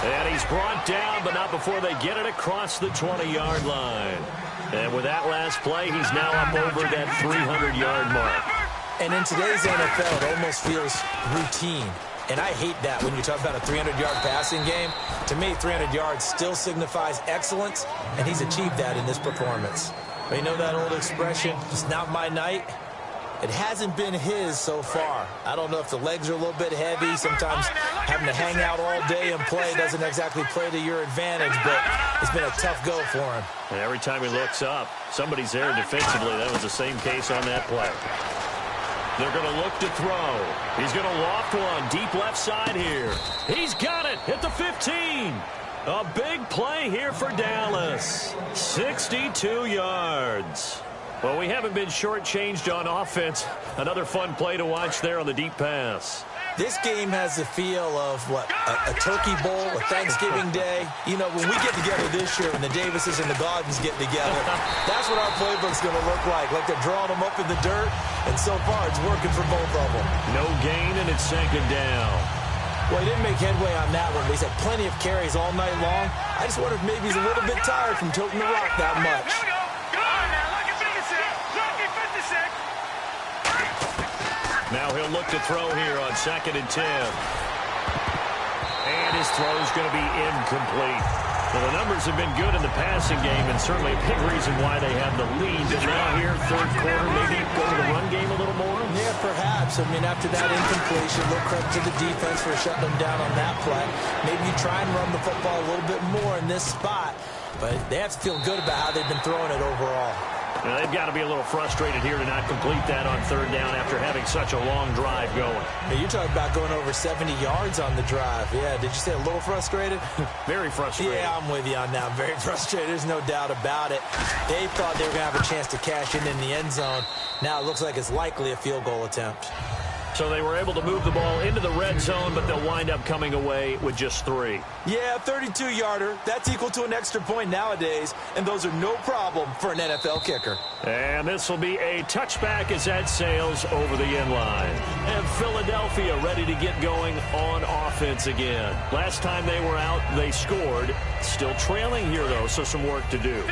And he's brought down, but not before they get it across the 20-yard line. And with that last play, he's now up over that 300-yard mark. And in today's NFL, it almost feels routine. And I hate that when you talk about a 300-yard passing game. To me, 300 yards still signifies excellence, and he's achieved that in this performance. But you know that old expression, it's not my night? It hasn't been his so far. I don't know if the legs are a little bit heavy. Sometimes having to hang out all day and play doesn't exactly play to your advantage, but it's been a tough go for him. And every time he looks up, somebody's there defensively. That was the same case on that play. They're going to look to throw. He's going to loft one deep left side here. He's got it at the 15. A big play here for Dallas. 62 yards. Well, we haven't been shortchanged on offense. Another fun play to watch there on the deep pass. This game has the feel of, a turkey bowl, a Thanksgiving day. You know, when we get together this year and the Davises and the Gardens get together, that's what our playbook's going to look like. Like they're drawing them up in the dirt, and so far it's working for both of them. No gain, and it's second down. Well, he didn't make headway on that one, but he's had plenty of carries all night long. I just wonder if maybe he's a little bit tired from toting the rock that much. Now he'll look to throw here on 2nd and 10. And his throw is going to be incomplete. Well, the numbers have been good in the passing game, and certainly a big reason why they have the lead. But now here, third quarter, maybe go to the run game a little more? Yeah, perhaps. I mean, after that incompletion, a little credit to the defense for shutting them down on that play. Maybe you try and run the football a little bit more in this spot. But they have to feel good about how they've been throwing it overall. Now, they've got to be a little frustrated here to not complete that on third down after having such a long drive going. Now, you're talking about going over 70 yards on the drive. Yeah, did you say a little frustrated? Very frustrated. Yeah, I'm with you on that. Very frustrated. There's no doubt about it. They thought they were going to have a chance to cash in the end zone. Now it looks like it's likely a field goal attempt. So they were able to move the ball into the red zone, but they'll wind up coming away with just 3. Yeah, 32-yarder. That's equal to an extra point nowadays, and those are no problem for an NFL kicker. And this will be a touchback as that sails over the end line. And Philadelphia ready to get going on offense again. Last time they were out, they scored. Still trailing here, though, so some work to do.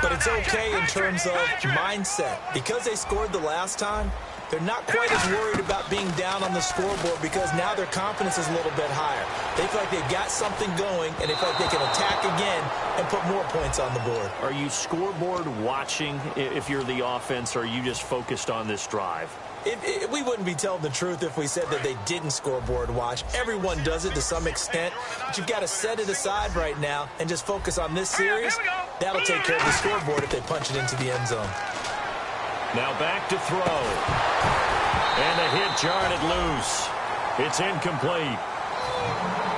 But it's okay in terms of mindset. Because they scored the last time, they're not quite as worried about being down on the scoreboard because now their confidence is a little bit higher. They feel like they've got something going, and they feel like they can attack again and put more points on the board. Are you scoreboard watching if you're the offense, or are you just focused on this drive? We wouldn't be telling the truth if we said that they didn't scoreboard watch. Everyone does it to some extent, but you've got to set it aside right now and just focus on this series. That'll take care of the scoreboard if they punch it into the end zone. Now back to throw. And a hit jarred it loose. It's incomplete.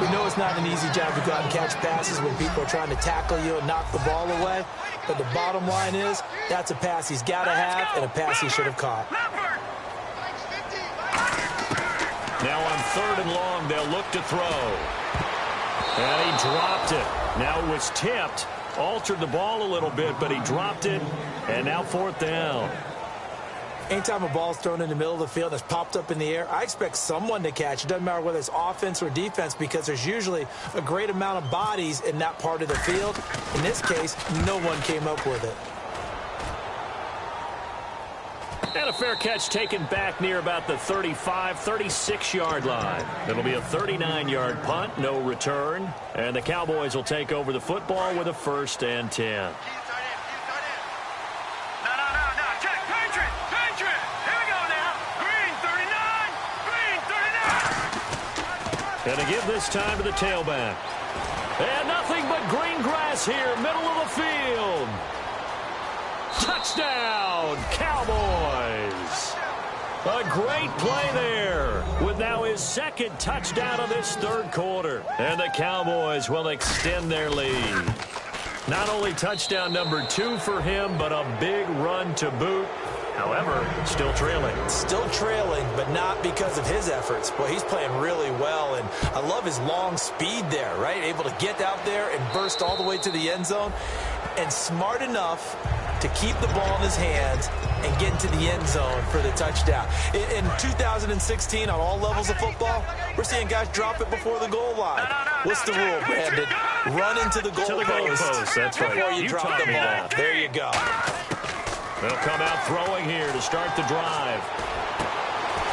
We know it's not an easy job to go out and catch passes when people are trying to tackle you and knock the ball away. But the bottom line is, that's a pass he's got to have and a pass he should have caught. Now on 3rd and long, they'll look to throw. And he dropped it. Now it was tipped. Altered the ball a little bit, but he dropped it. And now 4th down. Anytime a ball's thrown in the middle of the field that's popped up in the air, I expect someone to catch. It doesn't matter whether it's offense or defense because there's usually a great amount of bodies in that part of the field. In this case, no one came up with it. And a fair catch taken back near about the 35, 36-yard line. It'll be a 39-yard punt, no return. And the Cowboys will take over the football with a 1st and 10. No. And to give this time to the tailback. And nothing but green grass here, middle of the field. Touchdown, Cowboys. A great play there with now his second touchdown of this third quarter. And the Cowboys will extend their lead. Not only touchdown number 2 for him, but a big run to boot. However, still trailing. Still trailing, but not because of his efforts. Boy, he's playing really well, and I love his long speed there, right? Able to get out there and burst all the way to the end zone, and smart enough to keep the ball in his hands and get into the end zone for the touchdown. In 2016, on all levels of football, we're seeing guys drop it before the goal line. What's the rule, Brandon? Run into the goal post. That's right. Before you drop the ball. There you go. They'll come out throwing here to start the drive.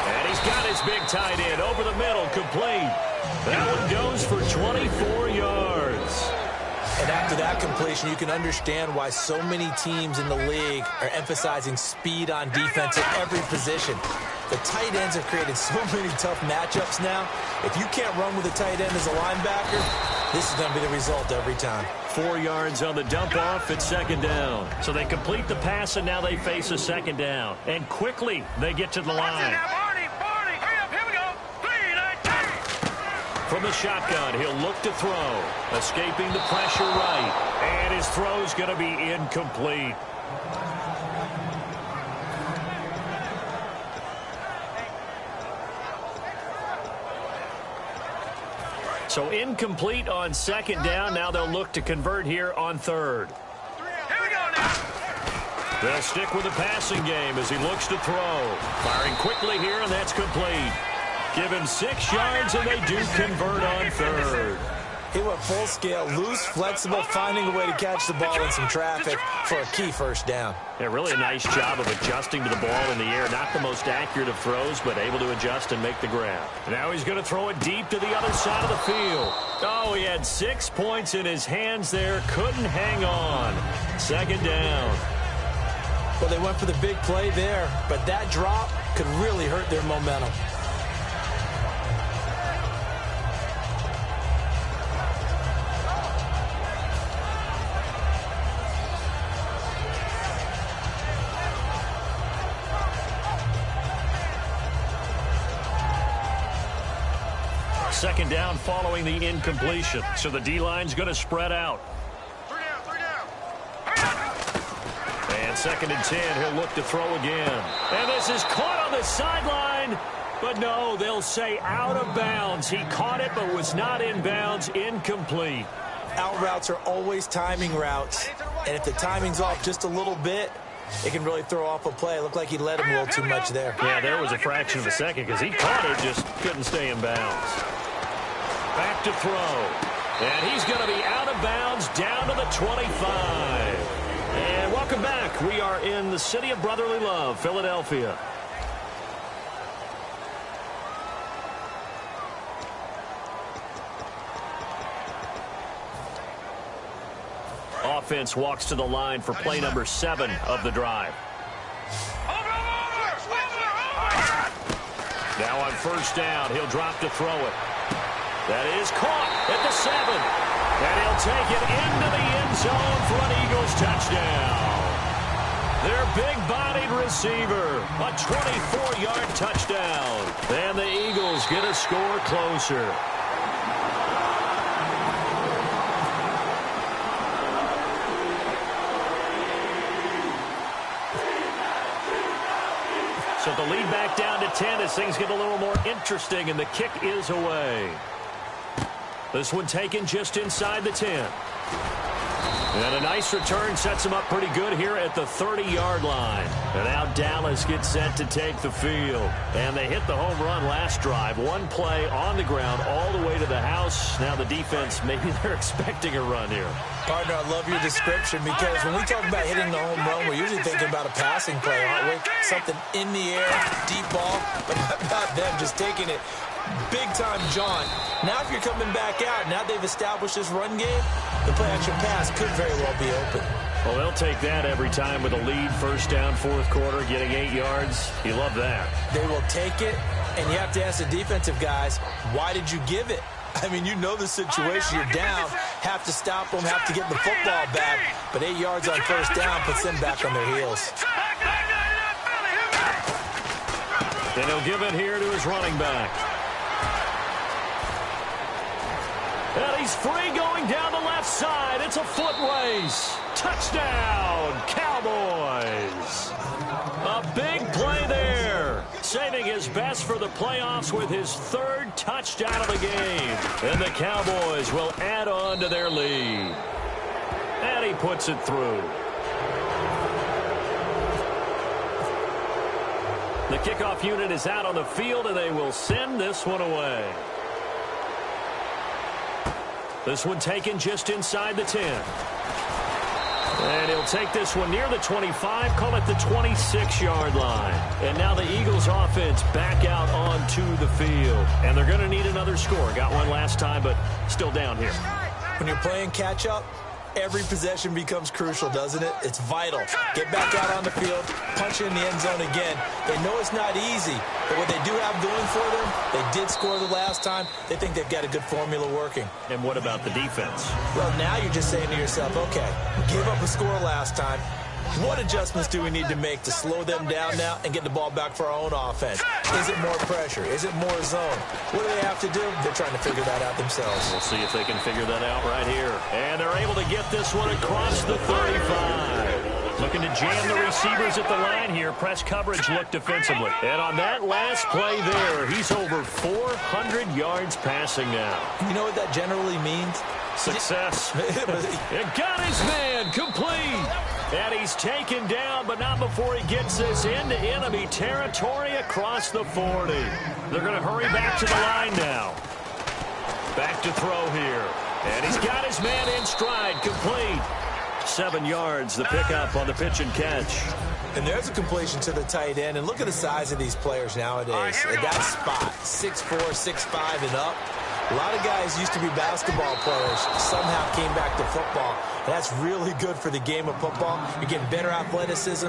And he's got his big tight end over the middle, complete. That one goes for 24 yards. And after that completion, you can understand why so many teams in the league are emphasizing speed on defense at every position. The tight ends have created so many tough matchups now. If you can't run with a tight end as a linebacker, this is going to be the result every time. 4 yards on the dump off at second down. So they complete the pass, and now they face a second down. And quickly, they get to the line. From the shotgun, he'll look to throw. Escaping the pressure right. And his throw's going to be incomplete. So incomplete on second down. Now they'll look to convert here on third. They'll stick with the passing game as he looks to throw. Firing quickly here, and that's complete. Give him 6 yards, and they do convert on third. He went full scale, loose, flexible, finding a way to catch the ball in some traffic for a key first down. Yeah, really a nice job of adjusting to the ball in the air. Not the most accurate of throws, but able to adjust and make the grab. Now he's going to throw it deep to the other side of the field. Oh, he had 6 points in his hands there. Couldn't hang on. Second down. Well, they went for the big play there, but that drop could really hurt their momentum. Second down following the incompletion. So the D-line's going to spread out. And second and 10, he'll look to throw again. And this is caught on the sideline. But no, they'll say out of bounds. He caught it but was not in bounds. Incomplete. Out routes are always timing routes. And if the timing's off just a little bit, it can really throw off a play. It looked like he let him a little too much there. Yeah, there was a fraction of a second because he caught it, just couldn't stay in bounds. Back to throw. And he's going to be out of bounds down to the 25. And welcome back. We are in the city of brotherly love, Philadelphia. Offense walks to the line for play number 7 of the drive. Now on first down, he'll drop to throw it. That is caught at the 7. And he'll take it into the end zone for an Eagles touchdown. Their big-bodied receiver, a 24-yard touchdown. And the Eagles get a score closer. So the lead back down to 10 as things get a little more interesting, and the kick is away. This one taken just inside the 10. And a nice return sets him up pretty good here at the 30-yard line. And now Dallas gets set to take the field. And they hit the home run last drive. One play on the ground all the way to the house. Now the defense, maybe they're expecting a run here. Partner, I love your description because when we talk about hitting the home run, we're usually thinking about a passing play, aren't we? Something in the air, deep ball, but not them just taking it. Big-time jaunt. Now if you're coming back out, now they've established this run game, the play-action pass could very well be open. Well, they'll take that every time with a lead, first down, fourth quarter, getting 8 yards. You love that. They will take it, And you have to ask the defensive guys, why did you give it? I mean, you know the situation. You're down, have to stop them, have to get the football back. But 8 yards on first down puts them back on their heels. And he'll give it here to his running back. And he's free going down the left side. It's a foot race. Touchdown, Cowboys. A big play there. Saving his best for the playoffs with his 3rd touchdown of the game. And the Cowboys will add on to their lead. And he puts it through. The kickoff unit is out on the field, and they will send this one away. This one taken just inside the 10. And he'll take this one near the 25, call it the 26-yard line. And now the Eagles offense back out onto the field. And they're going to need another score. Got one last time, but still down here. When you're playing catch-up, every possession becomes crucial, doesn't it? It's vital. Get back out on the field, punch in the end zone again. They know it's not easy, but what they do have going for them, they did score the last time. They think they've got a good formula working. And what about the defense? Well, now you're just saying to yourself, okay, we gave up a score last time. What adjustments do we need to make to slow them down now and get the ball back for our own offense? Is it more pressure? Is it more zone? What do they have to do? They're trying to figure that out themselves. We'll see if they can figure that out right here. And they're able to get this one across the 35. Looking to jam the receivers at the line here. Press coverage look defensively. And on that last play there, he's over 400 yards passing now. You know what that generally means? Success. And got his man complete. And he's taken down, but not before he gets this into enemy territory across the 40. They're going to hurry back to the line now. Back to throw here. And he's got his man in stride, complete. 7 yards, the pickup on the pitch and catch. And there's a completion to the tight end. And look at the size of these players nowadays. At that spot, 6'4", 6'5", and up. A lot of guys used to be basketball players, somehow came back to football. And that's really good for the game of football. You're getting better athleticism,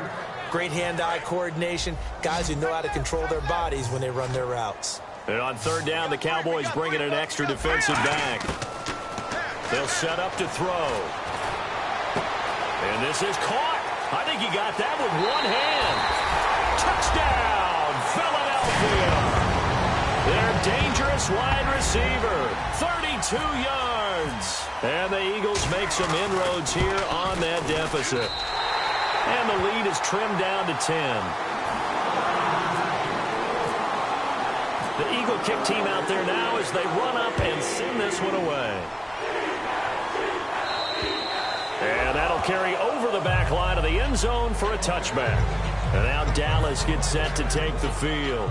great hand-eye coordination, guys who know how to control their bodies when they run their routes. And on 3rd down, the Cowboys bring in an extra defensive back. They'll set up to throw. And this is caught. I think he got that with one hand. Touchdown, Philadelphia. Their dangerous wide receiver, 32 yards. And the Eagles make some inroads here on that deficit. And the lead is trimmed down to 10. The Eagle kick team out there now as they run up and send this one away. And that'll carry over the back line of the end zone for a touchback. And now Dallas gets set to take the field.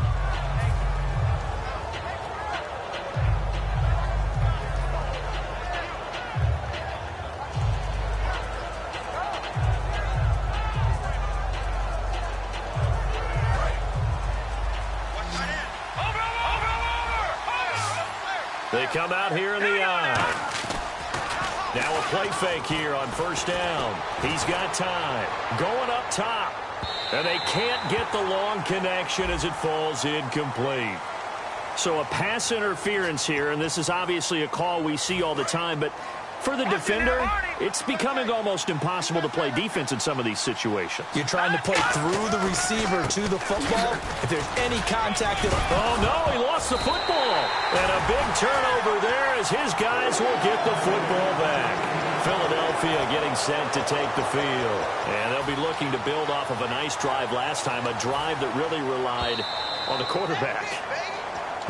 They come out here in the eye. Now a play fake here on 1st down. He's got time. Going up top. And they can't get the long connection as it falls incomplete. So a pass interference here, and this is obviously a call we see all the time, but for the defender, it's becoming almost impossible to play defense in some of these situations. You're trying to play through the receiver to the football. If there's any contact at all. Oh, no, he lost the football. And a big turnover there as his guys will get the football back. Philadelphia getting set to take the field. And they'll be looking to build off of a nice drive last time, a drive that really relied on the quarterback.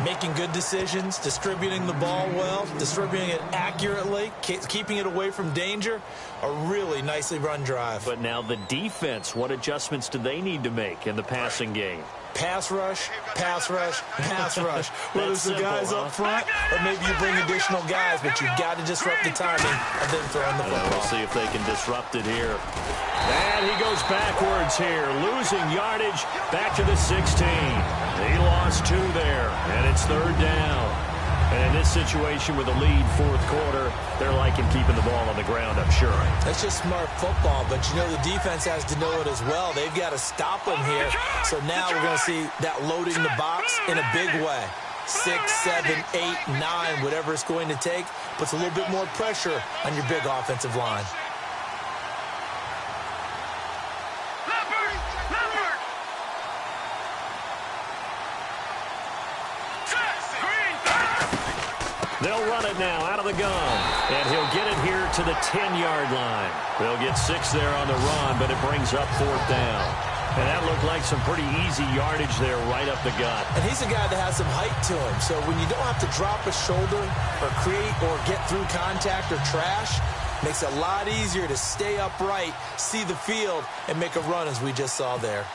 Making good decisions, distributing the ball well, distributing it accurately, keeping it away from danger. A really nicely run drive. But now the defense, what adjustments do they need to make in the passing game? Pass rush, pass rush, pass rush. Whether it's the guys up front or maybe you bring additional guys, but you've got to disrupt the timing of them throwing the football. We'll see if they can disrupt it here. And he goes backwards here, losing yardage back to the 16. He lost 2 there, and it's 3rd down. And in this situation with a lead fourth quarter, they're liking keeping the ball on the ground, I'm sure. That's just smart football, but you know the defense has to know it as well. They've got to stop them here. So now we're going to see that loading the box in a big way. 6, 7, 8, 9, whatever it's going to take, puts a little bit more pressure on your big offensive line. They'll run it now out of the gun, and he'll get it here to the 10-yard line. They'll get 6 there on the run, but it brings up fourth down. And that looked like some pretty easy yardage there right up the gut. And he's a guy that has some height to him, so when you don't have to drop a shoulder or create or get through contact or trash, makes it a lot easier to stay upright, see the field, and make a run as we just saw there.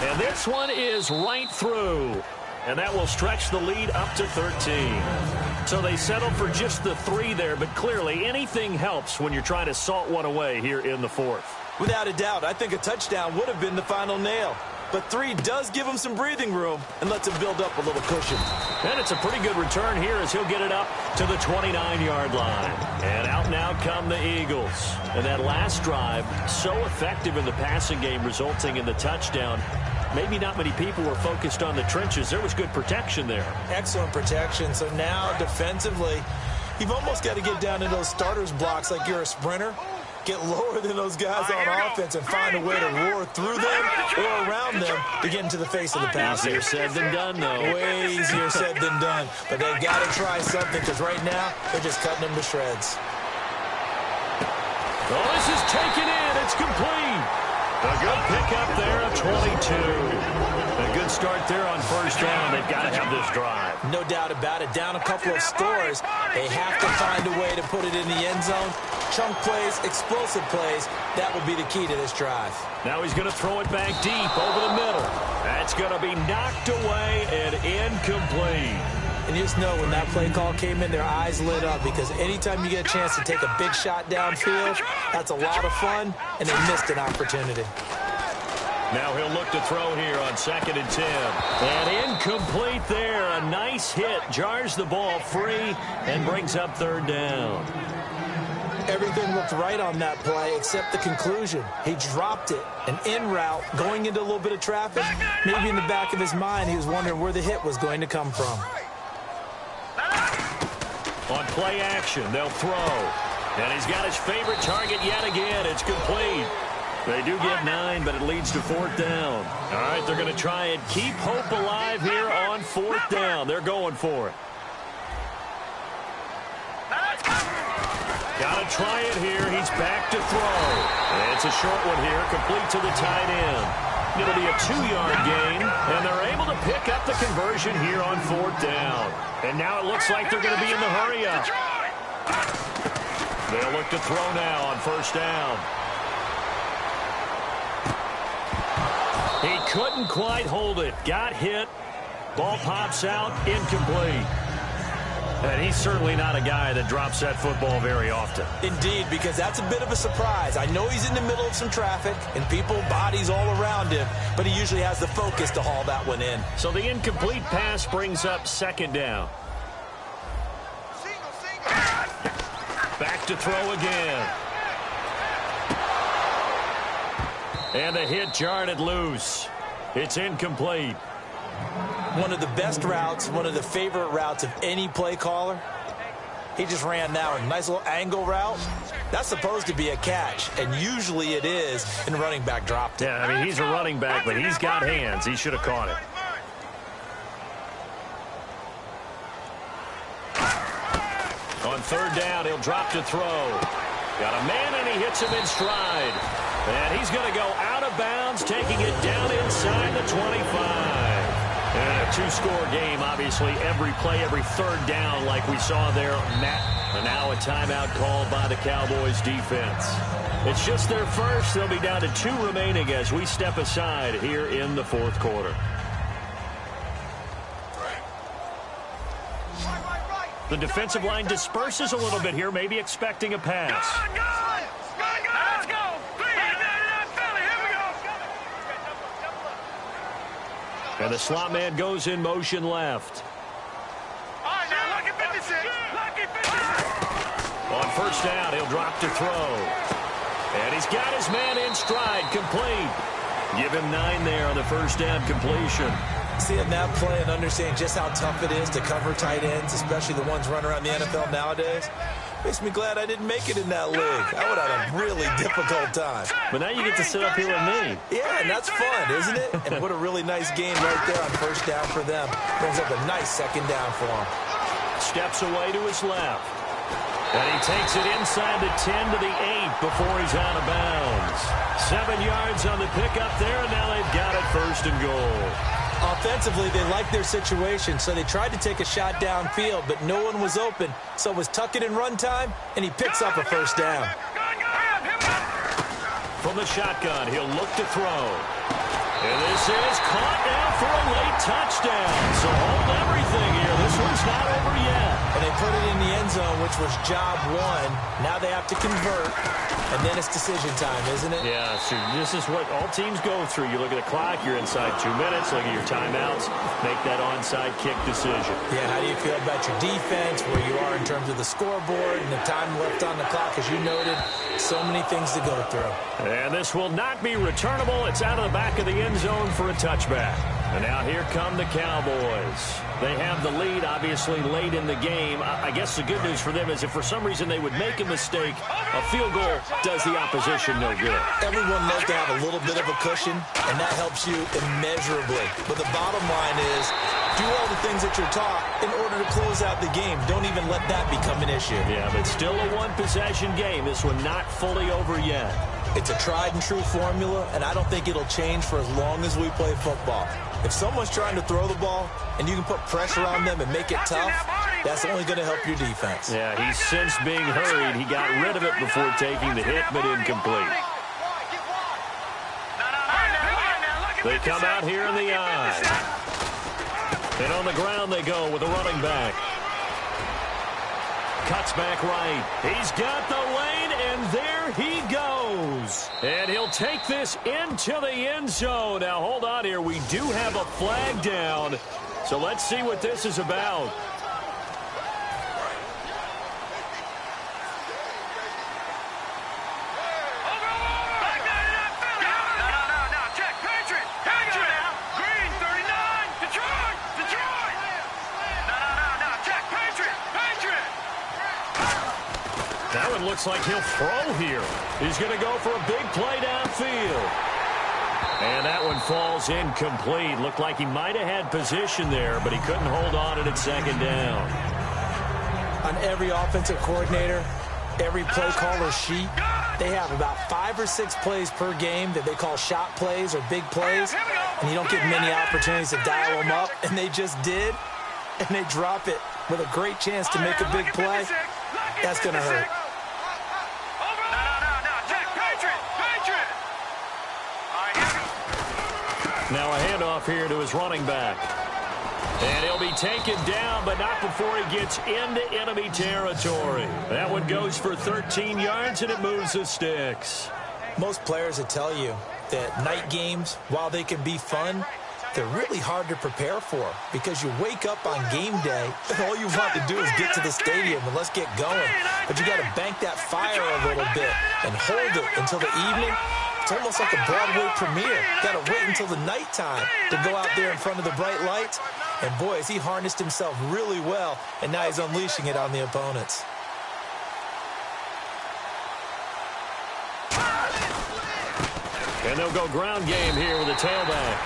And this one is right through. And that will stretch the lead up to 13. So they settled for just the 3 there, but clearly anything helps when you're trying to salt one away here in the fourth. Without a doubt, I think a touchdown would have been the final nail. But 3 does give him some breathing room and lets him build up a little cushion. And it's a pretty good return here as he'll get it up to the 29-yard line. And out now come the Eagles. And that last drive, so effective in the passing game, resulting in the touchdown. Maybe not many people were focused on the trenches. There was good protection there. Excellent protection. So now defensively, you've almost got to get down to those starters blocks like you're a sprinter. Get lower than those guys on offense and find a way to roar through them or around them to get into the face of the passer. Easier said than done, though. Way easier said than done. But they've got to try something because right now they're just cutting them to shreds. Oh, this is taken in. It's complete. A good pickup there of 22. A good start there on first down. They've got to have this drive. No doubt about it. Down a couple of scores. They have to find a way to put it in the end zone. Chunk plays, explosive plays. That will be the key to this drive. Now he's going to throw it back deep over the middle. That's going to be knocked away and incomplete. And you just know when that play call came in, their eyes lit up because anytime you get a chance to take a big shot downfield, that's a lot of fun, and they missed an opportunity. Now he'll look to throw here on 2nd and 10. And incomplete there. A nice hit. Jars the ball free and brings up 3rd down. Everything looked right on that play except the conclusion. He dropped it. An en route going into a little bit of traffic. Maybe in the back of his mind, he was wondering where the hit was going to come from. On play action, they'll throw. And he's got his favorite target yet again. It's complete. They do get 9, but it leads to 4th down. All right, they're going to try and keep hope alive here on 4th down. They're going for it. Got to try it here. He's back to throw. And it's a short one here, complete to the tight end. It'll be a 2-yard gain, and they're able to pick up the conversion here on 4th down. And now it looks like they're going to be in the hurry-up. They'll look to throw now on 1st down. He couldn't quite hold it. Got hit. Ball pops out. Incomplete. And he's certainly not a guy that drops that football very often. Indeed, because that's a bit of a surprise. I know he's in the middle of some traffic and people, bodies all around him, but he usually has the focus to haul that one in. So the incomplete pass brings up 2nd down. Back to throw again. And the hit jarred it loose. It's incomplete. One of the best routes, one of the favorite routes of any play caller. He just ran now a nice little angle route. That's supposed to be a catch, and usually it is, and running back dropped it. Yeah, I mean, he's a running back, but he's got hands. He should have caught it. On 3rd down, he'll drop to throw. Got a man, and he hits him in stride. And he's going to go out of bounds, taking it down inside the 25. And a 2-score game, obviously, every play, every 3rd down like we saw there, Matt. And now a timeout called by the Cowboys defense. It's just their first. They'll be down to 2 remaining as we step aside here in the 4th quarter. The defensive line disperses a little bit here, maybe expecting a pass. Let's go. 399 Philly. Here we go. And the slot man goes in motion left. All right, now, lucky 56. Lucky 56. On first down, he'll drop to throw. And he's got his man in stride, complete. Give him 9 there on the first down completion. Seeing that play and understanding just how tough it is to cover tight ends, especially the ones running around the NFL nowadays, makes me glad I didn't make it in that league. I would have had a really difficult time. But now you get to sit up here with me. Yeah, and that's fun, isn't it? And what a really nice game right there on first down for them. Brings up a nice second down for them. Steps away to his left. And he takes it inside the 10 to the 8 before he's out of bounds. 7 yards on the pickup there, and now they've got it first and goal. Offensively, they liked their situation, so they tried to take a shot downfield, but no one was open. So it was tuck it in run time, and he picks up a first down. From the shotgun, he'll look to throw. And this is caught now for a late touchdown. So hold everything here. This one's not over yet. And they put it in the end zone, which was job one. Now they have to convert, and then it's decision time, isn't it? Yeah, so this is what all teams go through. You look at the clock, you're inside 2 minutes, look at your timeouts, make that onside kick decision. Yeah, how do you feel about your defense, where you are in terms of the scoreboard and the time left on the clock, as you noted? So many things to go through. And this will not be returnable. It's out of the back of the end zone for a touchback. And now here come the Cowboys. They have the lead, obviously, late in the game. I guess the good news for them is if for some reason they would make a mistake, a field goal does the opposition no good. Everyone loves to have a little bit of a cushion, and that helps you immeasurably. But the bottom line is, do all the things that you're taught in order to close out the game. Don't even let that become an issue. Yeah, but still a one-possession game. This one not fully over yet. It's a tried-and-true formula, and I don't think it'll change for as long as we play football. If someone's trying to throw the ball and you can put pressure on them and make it tough, that's only going to help your defense. Yeah, he's since being hurried. He got rid of it before taking the hit, but incomplete. They come out here in the eye. And on the ground they go with a running back. Cuts back right. He's got the lane, and there he goes. And he'll take this into the end zone. Now, hold on here. We do have a flag down. So let's see what this is about. That one looks like he'll throw here. He's going to go for a big play downfield. And that one falls incomplete. Looked like he might have had position there, but he couldn't hold on at second down. On every offensive coordinator, every play caller sheet, they have about 5 or 6 plays per game that they call shot plays or big plays, and you don't get many opportunities to dial them up, and they just did, and they drop it with a great chance to make a big play. That's going to hurt. Now a handoff here to his running back. And he'll be taken down, but not before he gets into enemy territory. That one goes for 13 yards, and it moves the sticks. Most players will tell you that night games, while they can be fun, they're really hard to prepare for because you wake up on game day and all you want to do is get to the stadium and let's get going. But you got to bank that fire a little bit and hold it until the evening. It's almost like a Broadway premiere. Got to wait until the nighttime to go out there in front of the bright lights. And boy, has he harnessed himself really well, and now he's unleashing it on the opponents. And they'll go ground game here with a tailback.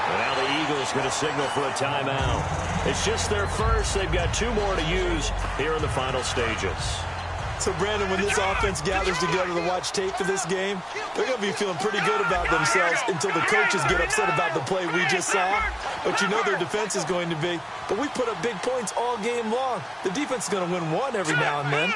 And now the Eagles going to signal for a timeout. It's just their first. They've got 2 more to use here in the final stages. So, Brandon, when this offense gathers together to watch tape for this game, they're going to be feeling pretty good about themselves until the coaches get upset about the play we just saw. But you know their defense is going to be. But we put up big points all game long. The defense is going to win one every now and then.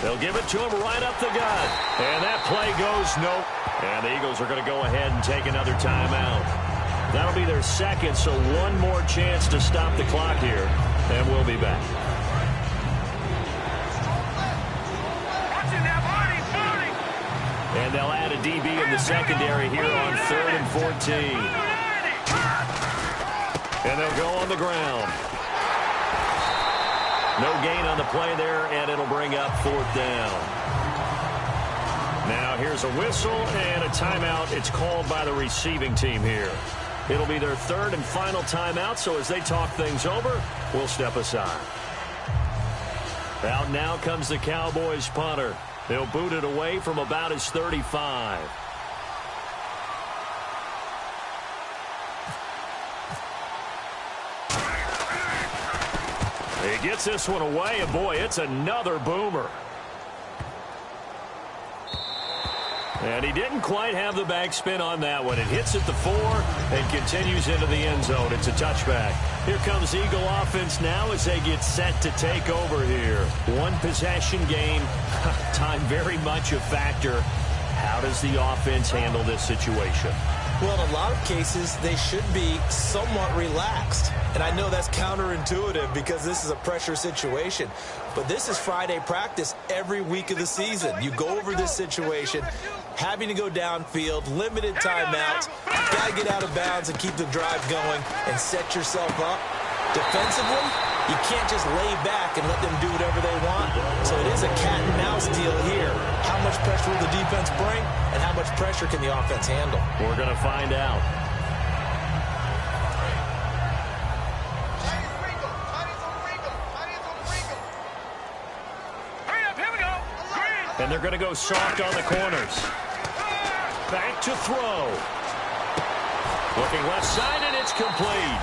They'll give it to him right up the gut. And that play goes nope. And the Eagles are going to go ahead and take another timeout. That'll be their second, so one more chance to stop the clock here. And we'll be back. And they'll add a DB in the secondary here on 3rd and 14. And they'll go on the ground. No gain on the play there, and it'll bring up 4th down. Now here's a whistle and a timeout. It's called by the receiving team here. It'll be their 3rd and final timeout, so as they talk things over, we'll step aside. Out now comes the Cowboys punter. They'll boot it away from about his 35. He gets this one away, and boy, it's another boomer. And he didn't quite have the backspin on that one. It hits at the 4 and continues into the end zone. It's a touchback. Here comes Eagle offense now as they get set to take over here. One possession game. Time very much a factor. How does the offense handle this situation? Well, in a lot of cases, they should be somewhat relaxed. And I know that's counterintuitive because this is a pressure situation. But this is Friday practice every week of the season. You go over this situation, having to go downfield, limited timeouts. You've got to get out of bounds and keep the drive going and set yourself up. Defensively, you can't just lay back and let them do whatever they want. So it is a cat and mouse deal here. How much pressure will the defense bring, and how much pressure can the offense handle? We're going to find out. And they're going to go soft on the corners. Back to throw. Looking left side, and it's complete.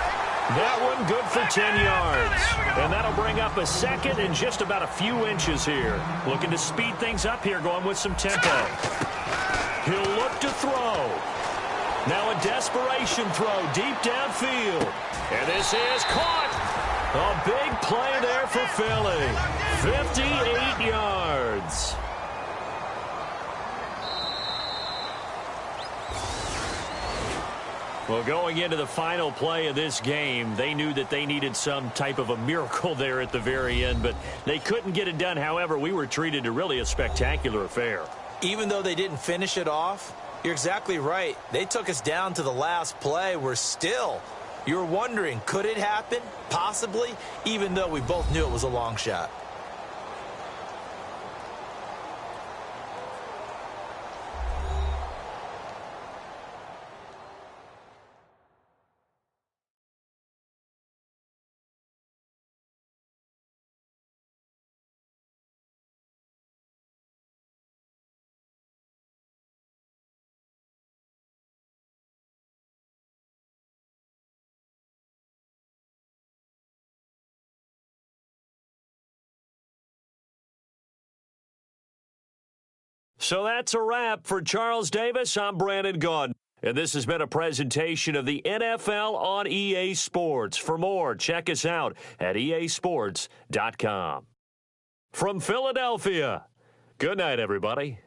That one good for 10 yards. And that'll bring up a 2nd and just about a few inches here. Looking to speed things up here, going with some tempo. He'll look to throw. Now a desperation throw deep downfield. And this is caught. A big play there for Philly. 58 yards. Well, going into the final play of this game, they knew that they needed some type of a miracle there at the very end, but they couldn't get it done. However, we were treated to really a spectacular affair. Even though they didn't finish it off, you're exactly right. They took us down to the last play. You're wondering, could it happen? Possibly, even though we both knew it was a long shot. So that's a wrap for Charles Davis. I'm Brandon Gaudin. And this has been a presentation of the NFL on EA Sports. For more, check us out at easports.com. From Philadelphia, good night, everybody.